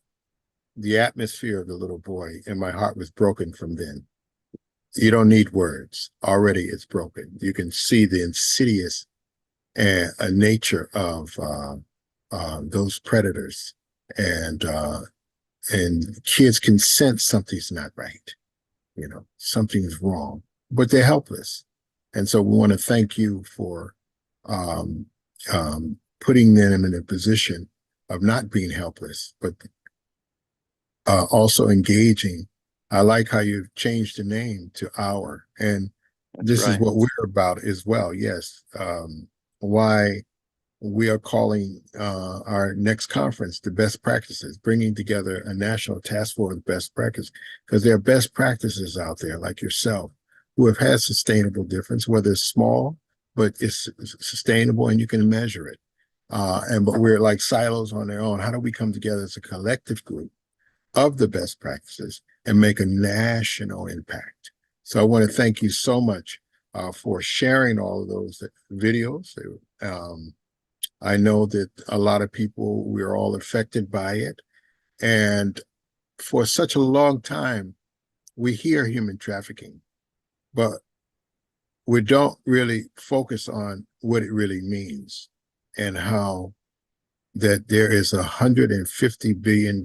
the atmosphere of the little boy, and my heart was broken from then. You don't need words. Already it's broken. You can see the insidious nature of those predators, and kids can sense something's not right. You know, something's wrong, but they're helpless. And so we want to thank you for putting them in a position of not being helpless, but also engaging. I like how you've changed the name to Our, and this is what we're about as well. Yes. Why we are calling our next conference the best practices, bringing together a national task force of best practice, because there are best practices out there like yourself who have had sustainable difference, whether it's small, but it's sustainable and you can measure it. But we're like silos on their own. How do we come together as a collective group of the best practices and make a national impact? So I want to thank you so much for sharing all of those videos. I know that a lot of people, we're all affected by it. And for such a long time, we hear human trafficking, but we don't really focus on what it really means and how that there is $150 billion.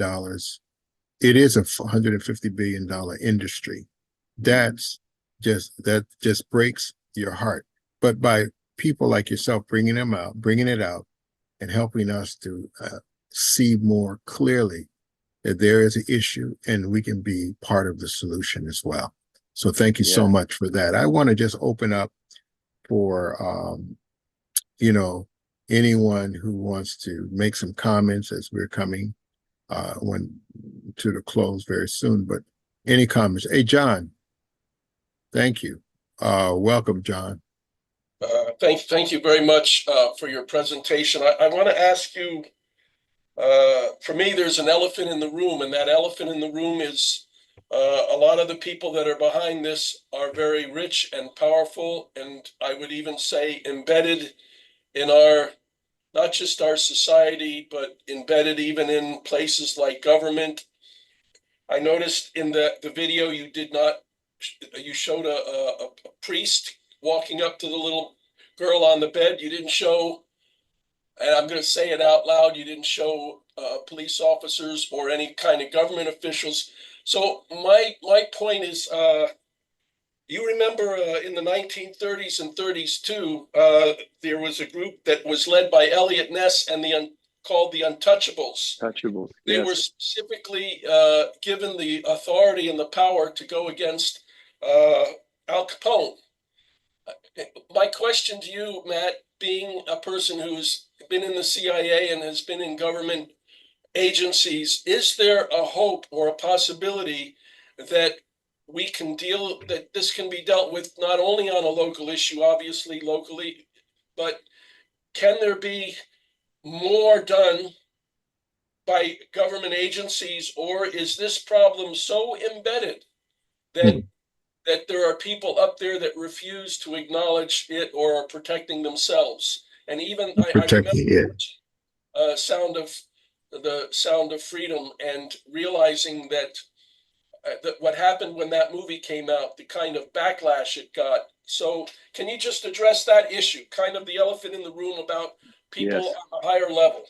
It is a $150 billion industry. That just breaks your heart. but by people like yourself bringing it out, and helping us to see more clearly that there is an issue and we can be part of the solution as well. So thank you so much for that. I want to just open up for, anyone who wants to make some comments as we're coming to the close very soon, but any comments? Hey, John, thank you. Welcome, John. Thank you very much for your presentation. I want to ask you, for me, there's an elephant in the room, and that elephant in the room is a lot of the people that are behind this are very rich and powerful, and I would even say embedded in not just our society, but embedded even in places like government. I noticed in the video you showed a priest walking up to the little girl on the bed. You didn't show, and I'm going to say it out loud, you didn't show police officers or any kind of government officials. So my point is, you remember in the 1930s and 30s too, there was a group that was led by Elliot Ness and called the Untouchables. They were specifically given the authority and the power to go against Al Capone. My question to you, Matt, being a person who's been in the CIA and has been in government agencies, is there a hope or a possibility that this can be dealt with not only on a local issue, obviously locally, but can there be more done by government agencies, or is this problem so embedded that there are people up there that refuse to acknowledge it or are protecting themselves? And even I remember the Sound of Freedom, and realizing that what happened when that movie came out, the kind of backlash it got. So can you just address that issue, kind of the elephant in the room about people on a higher level?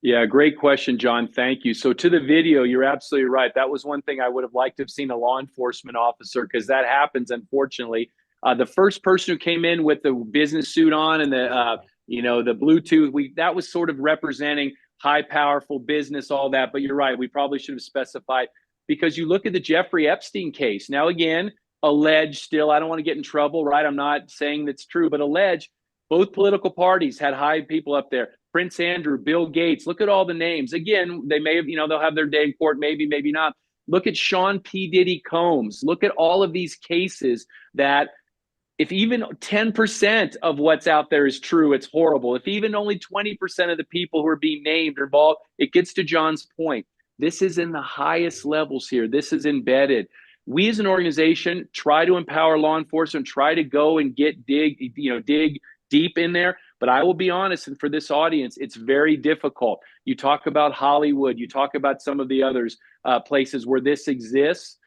Yeah, great question, John. Thank you. So to the video, you're absolutely right. That was one thing I would have liked to have seen a law enforcement officer, because that happens, unfortunately. The first person who came in with the business suit on and the Bluetooth, that was sort of representing high, powerful business, all that. But you're right. We probably should have specified, because you look at the Jeffrey Epstein case. Now, again, alleged still, I don't want to get in trouble, right? I'm not saying that's true, but alleged, both political parties had high people up there. Prince Andrew, Bill Gates, look at all the names. Again, they may have, they'll have their day in court, maybe, maybe not. Look at Sean P. Diddy Combs. Look at all of these cases that if even 10% of what's out there is true, it's horrible. If even only 20% of the people who are being named are involved, it gets to John's point. This is in the highest levels here. This is embedded. We as an organization try to empower law enforcement, try to go and dig deep in there. But I will be honest, and for this audience, it's very difficult. You talk about Hollywood, you talk about some of the others places where this exists.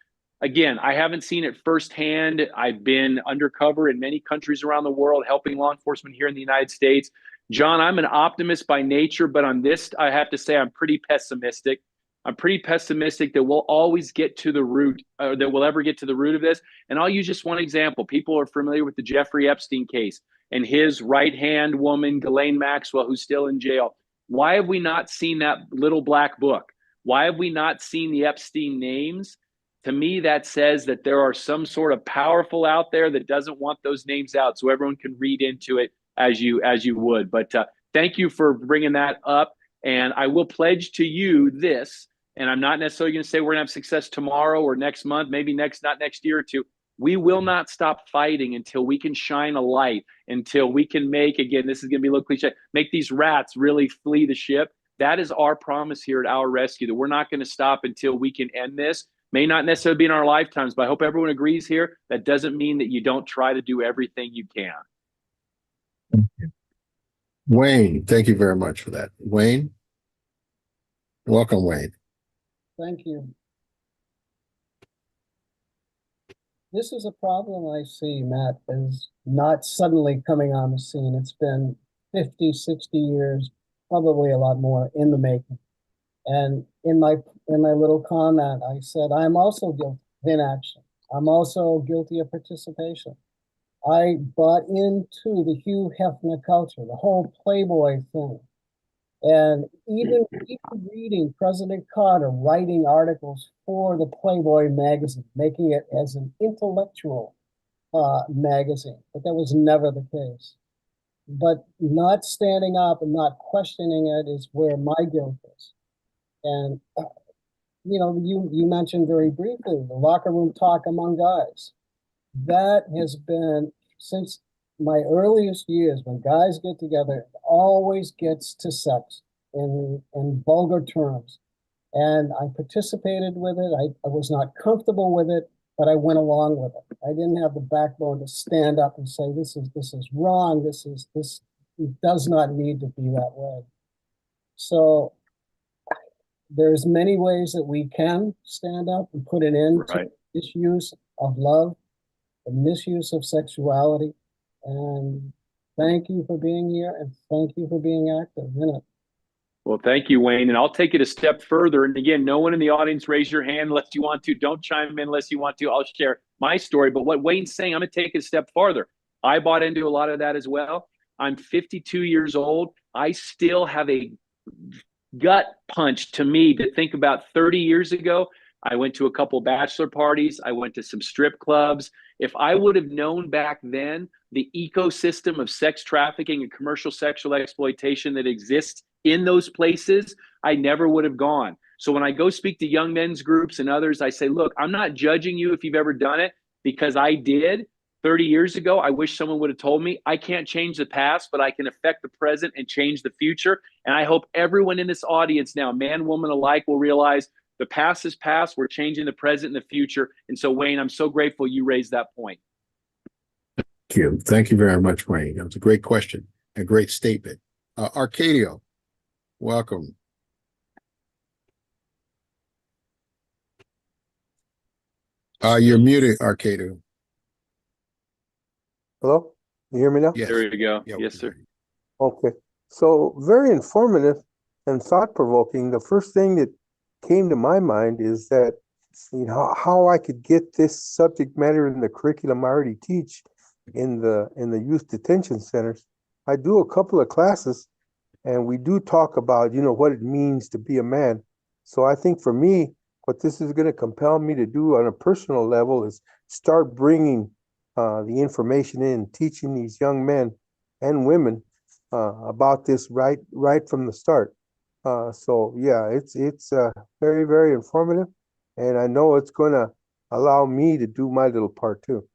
Again, I haven't seen it firsthand. I've been undercover in many countries around the world, helping law enforcement here in the United States. John, I'm an optimist by nature, but on this, I have to say I'm pretty pessimistic. I'm pretty pessimistic that we'll always get to the root, or that we'll ever get to the root of this. And I'll use just one example. People are familiar with the Jeffrey Epstein case and his right-hand woman, Ghislaine Maxwell, who's still in jail. Why have we not seen that little black book? Why have we not seen the Epstein names? To me, that says that there are some sort of powerful out there that doesn't want those names out, so everyone can read into it as you would. But thank you for bringing that up. And I will pledge to you this, and I'm not necessarily going to say we're going to have success tomorrow or next month, maybe not next year or two. We will not stop fighting until we can shine a light, until we can make, again, this is going to be a little cliche, make these rats really flee the ship. That is our promise here at Our Rescue, that we're not going to stop until we can end this. May not necessarily be in our lifetimes, but I hope everyone agrees here. That doesn't mean that you don't try to do everything you can. Thank you. Wayne, thank you very much for that. Wayne? Welcome, Wayne. Thank you. This is a problem I see, Matt, is not suddenly coming on the scene. It's been 50, 60 years, probably a lot more in the making. And in my little comment, I said, I'm also guilty of inaction. I'm also guilty of participation. I bought into the Hugh Hefner culture, the whole Playboy thing. And even reading President Carter writing articles for the Playboy magazine, making it as an intellectual magazine, but that was never the case. But not standing up and not questioning it is where my guilt is. And you know, you mentioned very briefly the locker room talk among guys. That has been since my earliest years. When guys get together, it always gets to sex in vulgar terms. And I participated with it. I was not comfortable with it, but I went along with it. I didn't have the backbone to stand up and say, this is wrong. This does not need to be that way. So there's many ways that we can stand up and put an end to misuse of love, the misuse of sexuality. And thank you for being here, and thank you for being active in it. Well, thank you, Wayne. And I'll take it a step further. And again, no one in the audience raise your hand unless you want to. Don't chime in unless you want to. I'll share my story. But what Wayne's saying, I'm going to take it a step farther. I bought into a lot of that as well. I'm 52 years old. I still have a gut punch to me to think about 30 years ago. I went to a couple bachelor parties. I went to some strip clubs. If I would have known back then the ecosystem of sex trafficking and commercial sexual exploitation that exists in those places, I never would have gone. So when I go speak to young men's groups and others, I say, look, I'm not judging you if you've ever done it, because I did 30 years ago. I wish someone would have told me. I can't change the past, but I can affect the present and change the future. And I hope everyone in this audience now, man, woman alike, will realize the past is past. We're changing the present and the future. And so, Wayne, I'm so grateful you raised that point. Thank you. Thank you very much, Wayne. That was a great question, a great statement. Arcadio, welcome. You're muted, Arcadio. Hello? You hear me now? Yes. There you go. Yeah, yes, sir. Okay. So very informative and thought-provoking. The first thing that came to my mind is that, you know, how I could get this subject matter in the curriculum I already teach in the youth detention centers. I do a couple of classes, and we do talk about, you know, what it means to be a man. So I think for me, what this is going to compel me to do on a personal level is start bringing the information in, teaching these young men and women about this right from the start. So yeah, it's very, very informative, and I know it's going to allow me to do my little part too.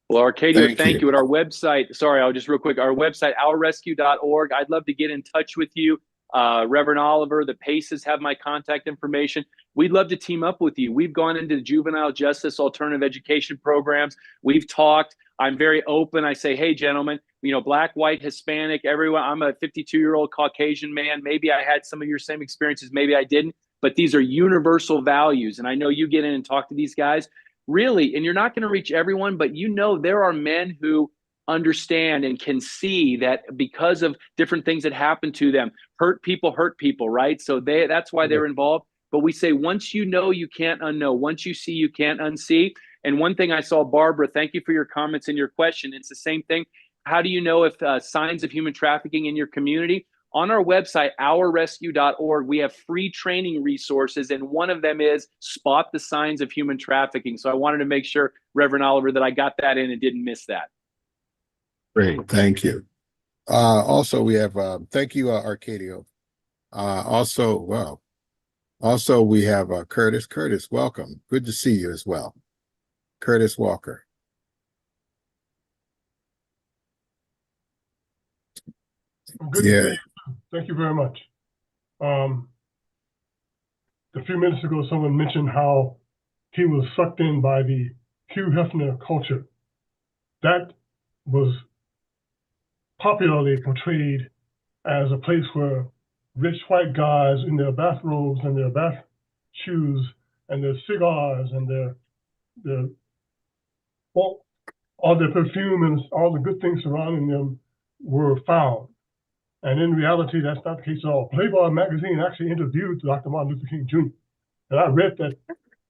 Well, Arcadio, thank you. At our website, sorry, I'll just real quick, our website, ourrescue.org. I'd love to get in touch with you. Reverend Oliver, the PACEs have my contact information. We'd love to team up with you. We've gone into juvenile justice alternative education programs. We've talked. I'm very open. I say, hey, gentlemen, you know, black, white, Hispanic, everyone. I'm a 52-year-old Caucasian man. Maybe I had some of your same experiences. Maybe I didn't. But these are universal values. And I know you get in and talk to these guys. Really, and you're not going to reach everyone, but you know there are men who understand and can see that because of different things that happen to them, hurt people, right? So that's why they're involved. But we say, once you know, you can't unknow. Once you see, you can't unsee. And one thing I saw, Barbara, thank you for your comments and your question. It's the same thing. How do you know if signs of human trafficking in your community? On our website, ourrescue.org, we have free training resources, and one of them is Spot the Signs of Human Trafficking. So I wanted to make sure, Reverend Oliver, that I got that in and didn't miss that. Great, thank you. Also, we have, thank you, Arcadio. Also, we have Curtis. Curtis, welcome. Good to see you as well. Curtis Walker. Good to see you. Thank you very much. A few minutes ago, someone mentioned how he was sucked in by the Hugh Hefner culture. That was popularly portrayed as a place where rich white guys in their bathrobes and their bath shoes and their cigars and all their perfume and all the good things surrounding them were found. And in reality, that's not the case at all. Playboy magazine actually interviewed Dr. Martin Luther King Jr. And I read that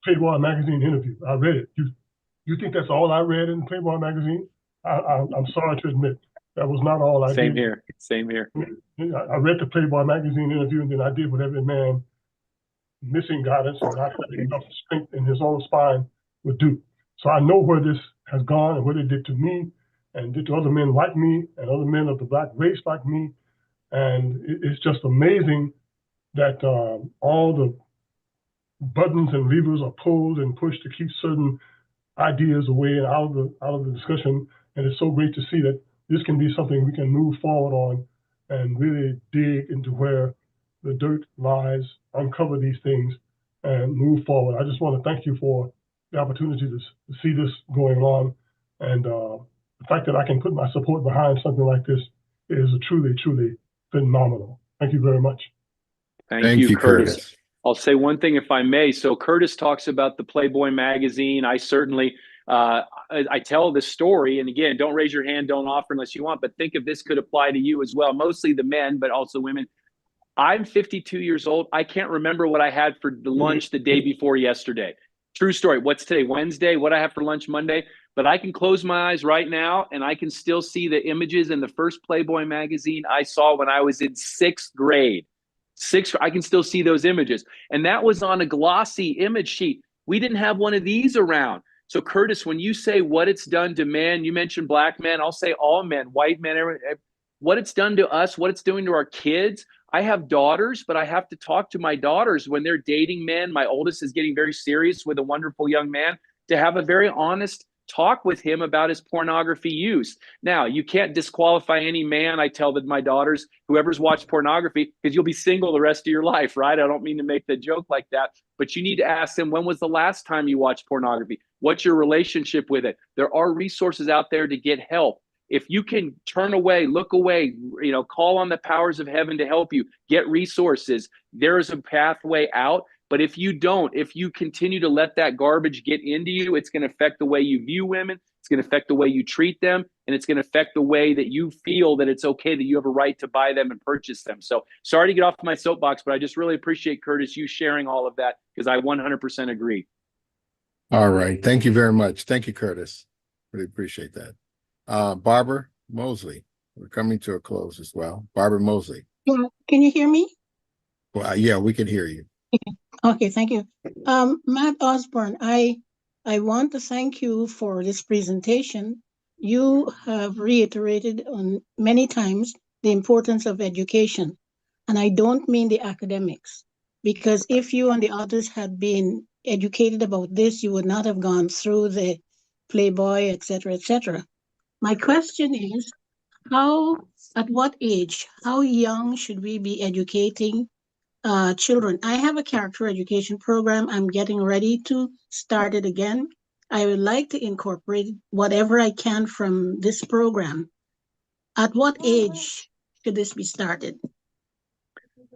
Playboy magazine interview. I read it. You think that's all I read in Playboy magazine? I'm sorry to admit that was not all I did. Same here. Same here. I read the Playboy magazine interview, and then I did what every man missing guidance and not having enough strength in his own spine would do. So I know where this has gone and what it did to me and did to other men like me and other men of the black race like me. And it's just amazing that all the buttons and levers are pulled and pushed to keep certain ideas away and out of the discussion. And it's so great to see that this can be something we can move forward on and really dig into where the dirt lies, uncover these things, and move forward. I just want to thank you for the opportunity to see this going on. And the fact that I can put my support behind something like this is truly, truly phenomenal. Thank you very much. Thank you, Curtis. I'll say one thing if I may. So Curtis talks about the Playboy magazine. I certainly, I tell this story, and again, don't raise your hand, don't offer unless you want, but think if this could apply to you as well, mostly the men, but also women. I'm 52 years old. I can't remember what I had for the lunch the day before yesterday. True story. What's today? Wednesday? What I have for lunch Monday? But I can close my eyes right now and I can still see the images in the first Playboy magazine I saw when I was in 6th grade. I can still see those images. And that was on a glossy image sheet. We didn't have one of these around. So Curtis, when you say what it's done to men, you mentioned black men, I'll say all men, white men, what it's done to us, what it's doing to our kids. I have daughters, but I have to talk to my daughters when they're dating men. My oldest is getting very serious with a wonderful young man, to have a very honest talk with him about his pornography use. Now, you can't disqualify any man. I tell my daughters, whoever's watched pornography, because you'll be single the rest of your life, right? I don't mean to make the joke like that, but you need to ask them, when was the last time you watched pornography? What's your relationship with it? There are resources out there to get help. If you can turn away, look away, call on the powers of heaven to help you, get resources, there is a pathway out. But if you don't, if you continue to let that garbage get into you, it's going to affect the way you view women. It's going to affect the way you treat them. And it's going to affect the way that you feel that it's okay that you have a right to buy them and purchase them. So sorry to get off my soapbox, but I just really appreciate, Curtis, you sharing all of that, because I 100% agree. All right. Thank you very much. Thank you, Curtis. Really appreciate that. Barbara Mosley, we're coming to a close as well. Barbara Mosley. Yeah, can you hear me? Well, yeah, we can hear you. Okay, thank you. Matt Osborne, I want to thank you for this presentation. You have reiterated on many times the importance of education. And I don't mean the academics, because if you and the others had been educated about this, you would not have gone through the Playboy, et cetera, et cetera. My question is, at what age, how young should we be educating children? I have a character education program. I'm getting ready to start it again. I would like to incorporate whatever I can from this program. At what age should this be started?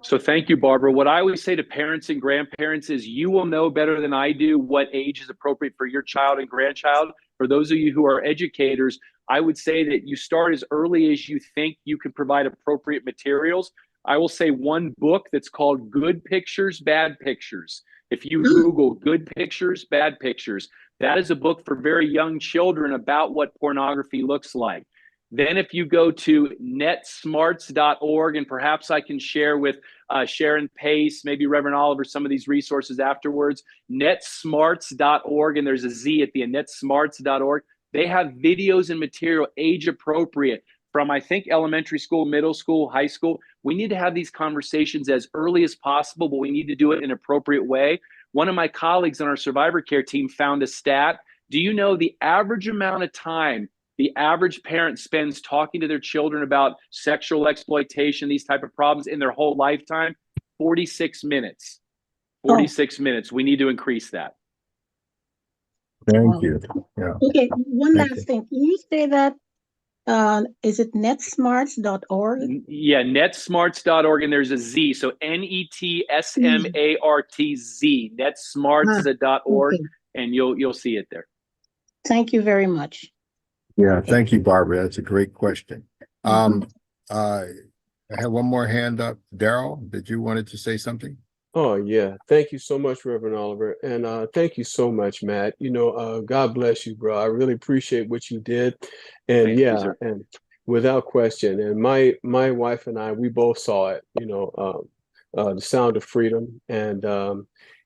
So thank you, Barbara. What I always say to parents and grandparents is, you will know better than I do what age is appropriate for your child and grandchild. For those of you who are educators, I would say that you start as early as you think you can provide appropriate materials. I will say one book that's called Good Pictures, Bad Pictures. If you Google Good Pictures, Bad Pictures, that is a book for very young children about what pornography looks like. Then if you go to netsmarts.org, and perhaps I can share with Sharon Pace, maybe Reverend Oliver, some of these resources afterwards, netsmarts.org, and there's a Z at the end, netsmarts.org. They have videos and material age appropriate from, I think, elementary school, middle school, high school. We need to have these conversations as early as possible, but we need to do it in an appropriate way. One of my colleagues on our survivor care team found a stat. Do you know the average amount of time the average parent spends talking to their children about sexual exploitation, these type of problems in their whole lifetime? 46 minutes. 46 minutes. We need to increase that. Thank you. Yeah. Okay, one last thing. Can you say that, is it netsmarts.org? Yeah, netsmarts.org, and there's a Z. So NETSMARTZ, netsmarts.org, and you'll see it there. Thank you very much. Yeah, thank you, Barbara. That's a great question. I have one more hand up. Daryl, did you wanted to say something? Oh yeah, thank you so much, Reverend Oliver, and thank you so much, Matt. God bless you, bro. I really appreciate what you did, and Thank you, yeah, sir. and without question, and my wife and I, we both saw it. The Sound of Freedom, and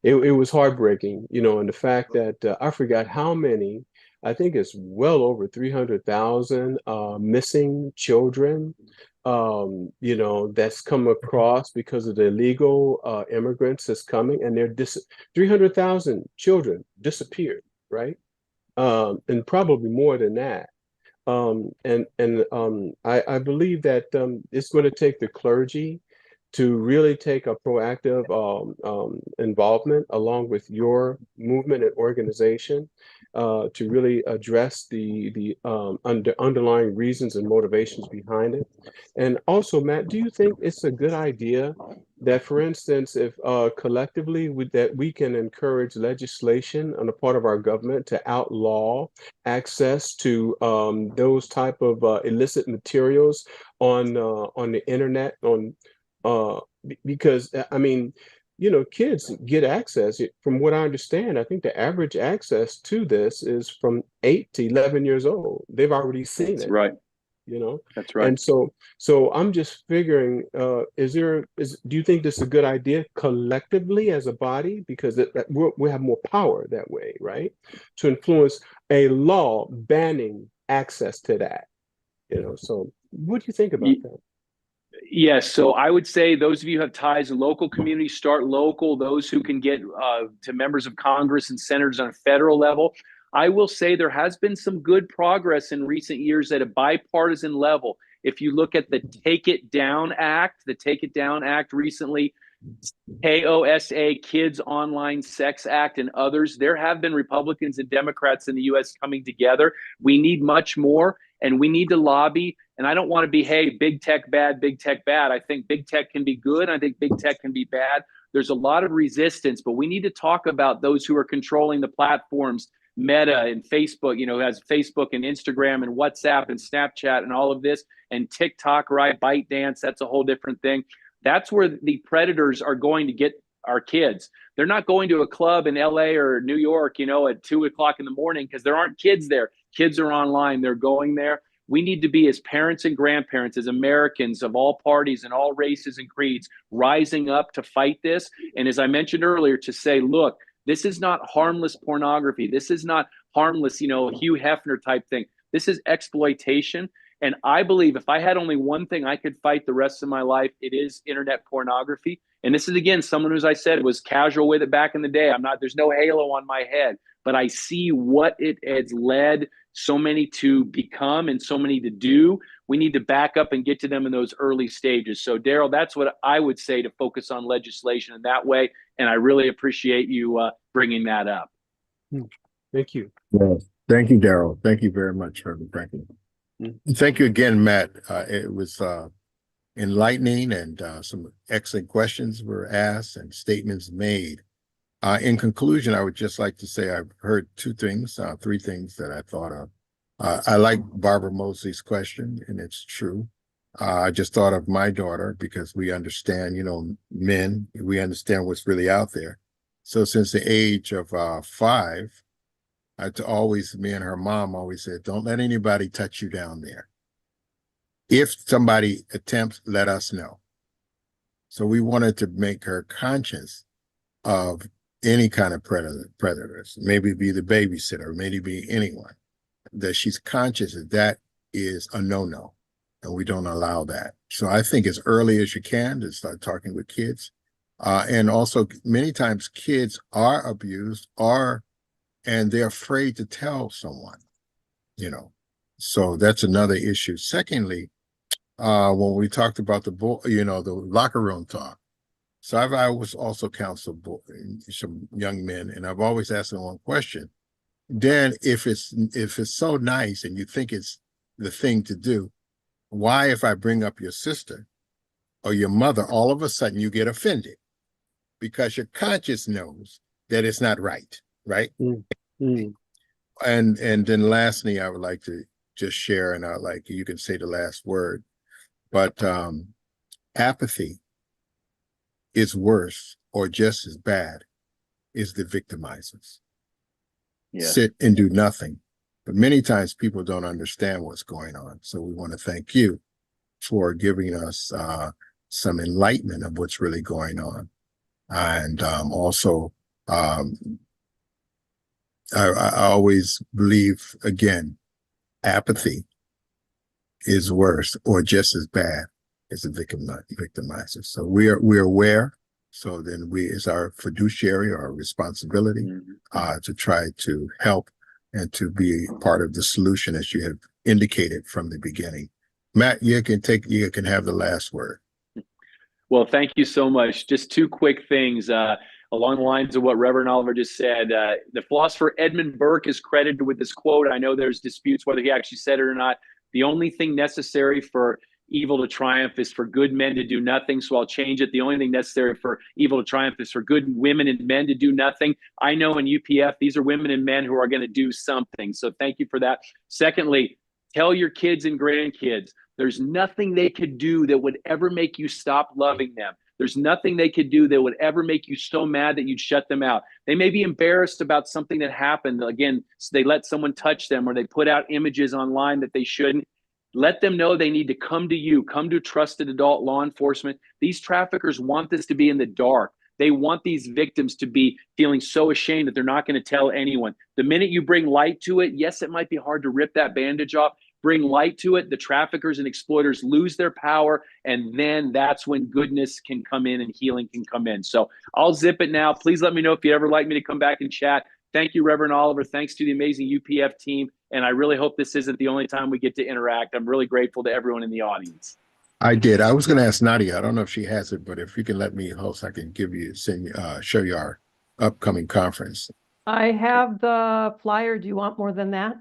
it was heartbreaking. And the fact that I forgot how many. I think it's well over 300,000 missing children that's come across because of the illegal immigrants that's coming, and 300,000 children disappeared, right? And probably more than that. I believe that it's going to take the clergy to really take a proactive involvement along with your movement and organization to really address the underlying reasons and motivations behind it. And also, Matt, do you think it's a good idea that, for instance, if collectively that we can encourage legislation on the part of our government to outlaw access to those type of illicit materials on the internet because I mean, kids get access. From what I understand, I think the average access to this is from 8 to 11 years old. They've already seen That's it. right. That's right. And so I'm just figuring, do you think this is a good idea collectively as a body? Because we have more power that way, right? To influence a law banning access to that. So what do you think about that? Yes, so I would say those of you who have ties in local communities, start local. Those who can get to members of Congress and senators on a federal level. I will say there has been some good progress in recent years at a bipartisan level. If you look at the Take It Down Act recently, KOSA, Kids Online Sex Act, and others, there have been Republicans and Democrats in the U.S. coming together. We need much more, and we need to lobby. And I don't want to be, hey, big tech bad, big tech bad. I think big tech can be good. I think big tech can be bad. There's a lot of resistance, but we need to talk about those who are controlling the platforms, Meta and Facebook, has Facebook and Instagram and WhatsApp and Snapchat and all of this, and TikTok, right? ByteDance, that's a whole different thing. That's where the predators are going to get our kids. They're not going to a club in LA or New York, at 2 o'clock in the morning because there aren't kids there. Kids are online. They're going there. We need to be, as parents and grandparents, as Americans of all parties and all races and creeds, rising up to fight this. And as I mentioned earlier, to say, look, this is not harmless pornography. This is not harmless, Hugh Hefner type thing. This is exploitation. And I believe if I had only one thing I could fight the rest of my life, it is internet pornography. And this is, again, someone who, as I said, was casual with it back in the day. There's no halo on my head, but I see what it has led so many to become and so many to do. We need to back up and get to them in those early stages. So, Daryl, that's what I would say, to focus on legislation in that way. And I really appreciate you bringing that up. Thank you. Well, thank you, Daryl. Thank you very much, Reverend Franklin. Thank you again, Matt. It was enlightening, and some excellent questions were asked and statements made. In conclusion, I would just like to say I've heard three things that I thought of. I like Barbara Mosley's question, and it's true. I just thought of my daughter because we understand, men, we understand what's really out there. So since the age of 5, me and her mom always said, don't let anybody touch you down there. If somebody attempts, let us know. So we wanted to make her conscious of any kind of predators, maybe be the babysitter, maybe be anyone, that she's conscious that is a no-no, and we don't allow that. So I think as early as you can to start talking with kids. And also many times kids are abused and they're afraid to tell someone, so that's another issue. Secondly, when we talked about the locker room talk. So I was also counseled some young men, and I've always asked them one question. Dan, if it's so nice and you think it's the thing to do, why, if I bring up your sister or your mother, all of a sudden you get offended? Because your conscience knows that it's not right, right? Mm-hmm. And then lastly, I would like to just share, and you can say the last word, but apathy is worse or just as bad is the victimizers. Yeah. Sit and do nothing. But many times people don't understand what's going on. So we want to thank you for giving us some enlightenment of what's really going on. And also, I always believe, again, apathy is worse or just as bad as the victimizer. So we're aware. So then it's our fiduciary or our responsibility to try to help and to be part of the solution, as you have indicated from the beginning. Matt, you can have the last word. Well, thank you so much. Just two quick things along the lines of what Reverend Oliver just said. The philosopher Edmund Burke is credited with this quote. I know there's disputes whether he actually said it or not. The only thing necessary for evil to triumph is for good men to do nothing. So I'll change it. The only thing necessary for evil to triumph is for good women and men to do nothing. I know in UPF, these are women and men who are going to do something. So thank you for that. Secondly, tell your kids and grandkids, there's nothing they could do that would ever make you stop loving them. There's nothing they could do that would ever make you so mad that you'd shut them out. They may be embarrassed about something that happened. Again, so they let someone touch them or they put out images online that they shouldn't. Let them know they need to come to you, come to trusted adult law enforcement. These traffickers want this to be in the dark. They want these victims to be feeling so ashamed that they're not going to tell anyone. The minute you bring light to it, yes, it might be hard to rip that bandage off. Bring light to it, the traffickers and exploiters lose their power, and then that's when goodness can come in and healing can come in. So I'll zip it now. Please let me know if you'd ever like me to come back and chat. Thank you, Reverend Oliver. Thanks to the amazing UPF team. And I really hope this isn't the only time we get to interact. I'm really grateful to everyone in the audience. I did. I was going to ask Nadia. I don't know if she has it, but if you can let me host, I can show you our upcoming conference. I have the flyer. Do you want more than that?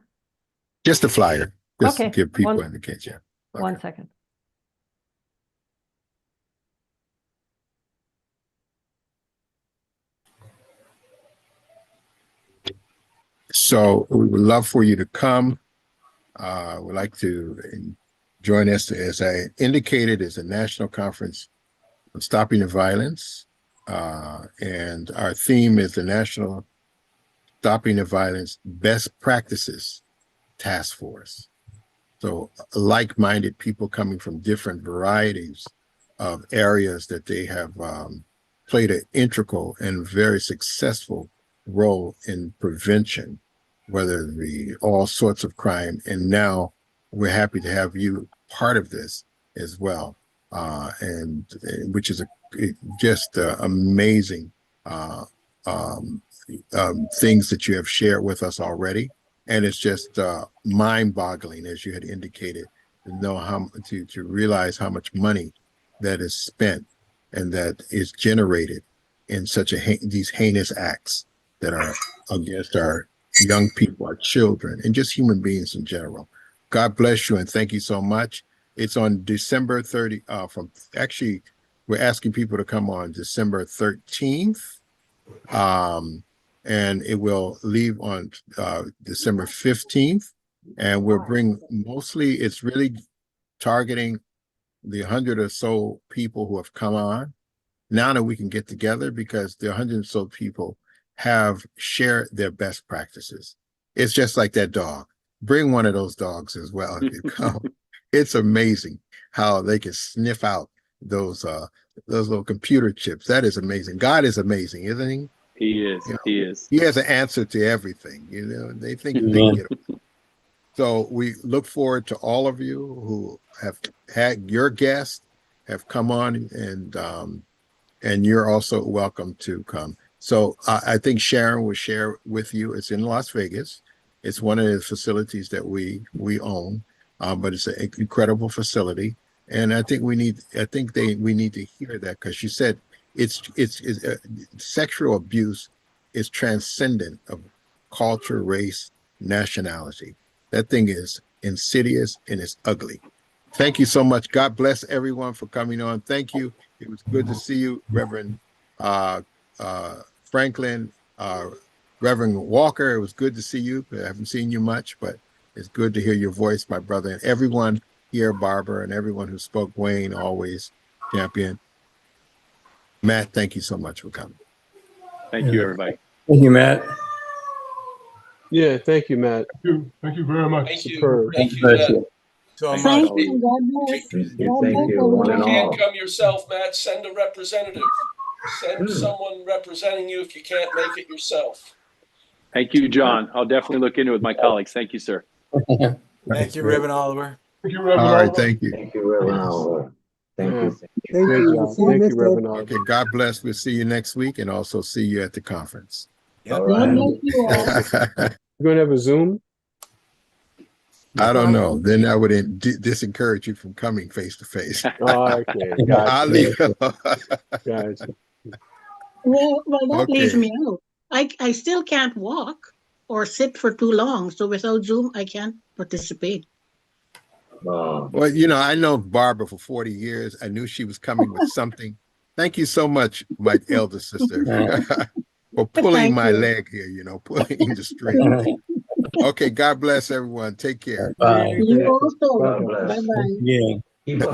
Just a flyer. Just Okay. to give people an indication. Yeah. Okay. 1 second. So we would love for you to come. We'd like to join us. As I indicated, is a national conference on stopping the violence. And our theme is the National Stopping the Violence Best Practices Task Force. So like-minded people coming from different varieties of areas that they have played an integral and very successful role in prevention, whether it be all sorts of crime. And now we're happy to have you part of this as well, and which is just amazing things that you have shared with us already. And it's just mind-boggling, as you had indicated, to know to realize how much money that is spent and that is generated in such these heinous acts that are against our young people, our children, and just human beings in general. God bless you and thank you so much. It's on December 30. We're asking people to come on December 13th. And it will leave on December 15th. And we'll bring it's really targeting the 100 or so people who have come on. Now that we can get together because the 100 or so people have shared their best practices. It's just like that dog. Bring one of those dogs as well if you come. It's amazing how they can sniff out those little computer chips. That is amazing. God is amazing, isn't he? He is. He is. He has an answer to everything. They think they can get it. So we look forward to all of you who have had your guests have come on, and you're also welcome to come. So I think Sharon will share with you. It's in Las Vegas. It's one of the facilities that we own, but it's an incredible facility. And I think we need to hear that because she said it's sexual abuse is transcendent of culture, race, nationality. That thing is insidious and it's ugly. Thank you so much. God bless everyone for coming on. Thank you. It was good to see you, Reverend Franklin, Reverend Walker. It was good to see you. I haven't seen you much, but it's good to hear your voice, my brother. And everyone here, Barbara, and everyone who spoke, Wayne, always champion. Matt, thank you so much for coming. Thank you, everybody. Thank you, Matt. Yeah, thank you, Matt. Thank you very much. Thank you. Superb. Thank you, Matt. So Thank much. you. God bless. God Thank bless you, one If and you everyone. can't come yourself, Matt, send a representative. Send someone representing you if you can't make it yourself. Thank you, John. I'll definitely look into it with my colleagues. Thank you, sir. Thank you, Reverend Oliver. Thank you, Reverend All right, Oliver. thank you. Thank you, Reverend Oliver. Thank Yeah. you. Thank Great you. job. See you Thank next you, time. Reverend Oliver. Okay, God bless. We'll see you next week and also see you at the conference. All God right. bless you all. You're going to have a Zoom? I don't know. Then I would disencourage you from coming face to face. Oh, okay. I'll Gotcha. leave. Gotcha. Well, that leaves Okay. me out. I still can't walk or sit for too long. So without Zoom, I can't participate. Well, you know, I know Barbara for 40 years. I knew she was coming with something. Thank you so much, my elder sister, for pulling Thank my you. leg here, you know, pulling the string. Okay, God bless everyone. Take care. Bye. You also. God bless. Bye-bye. Yeah. Keep up.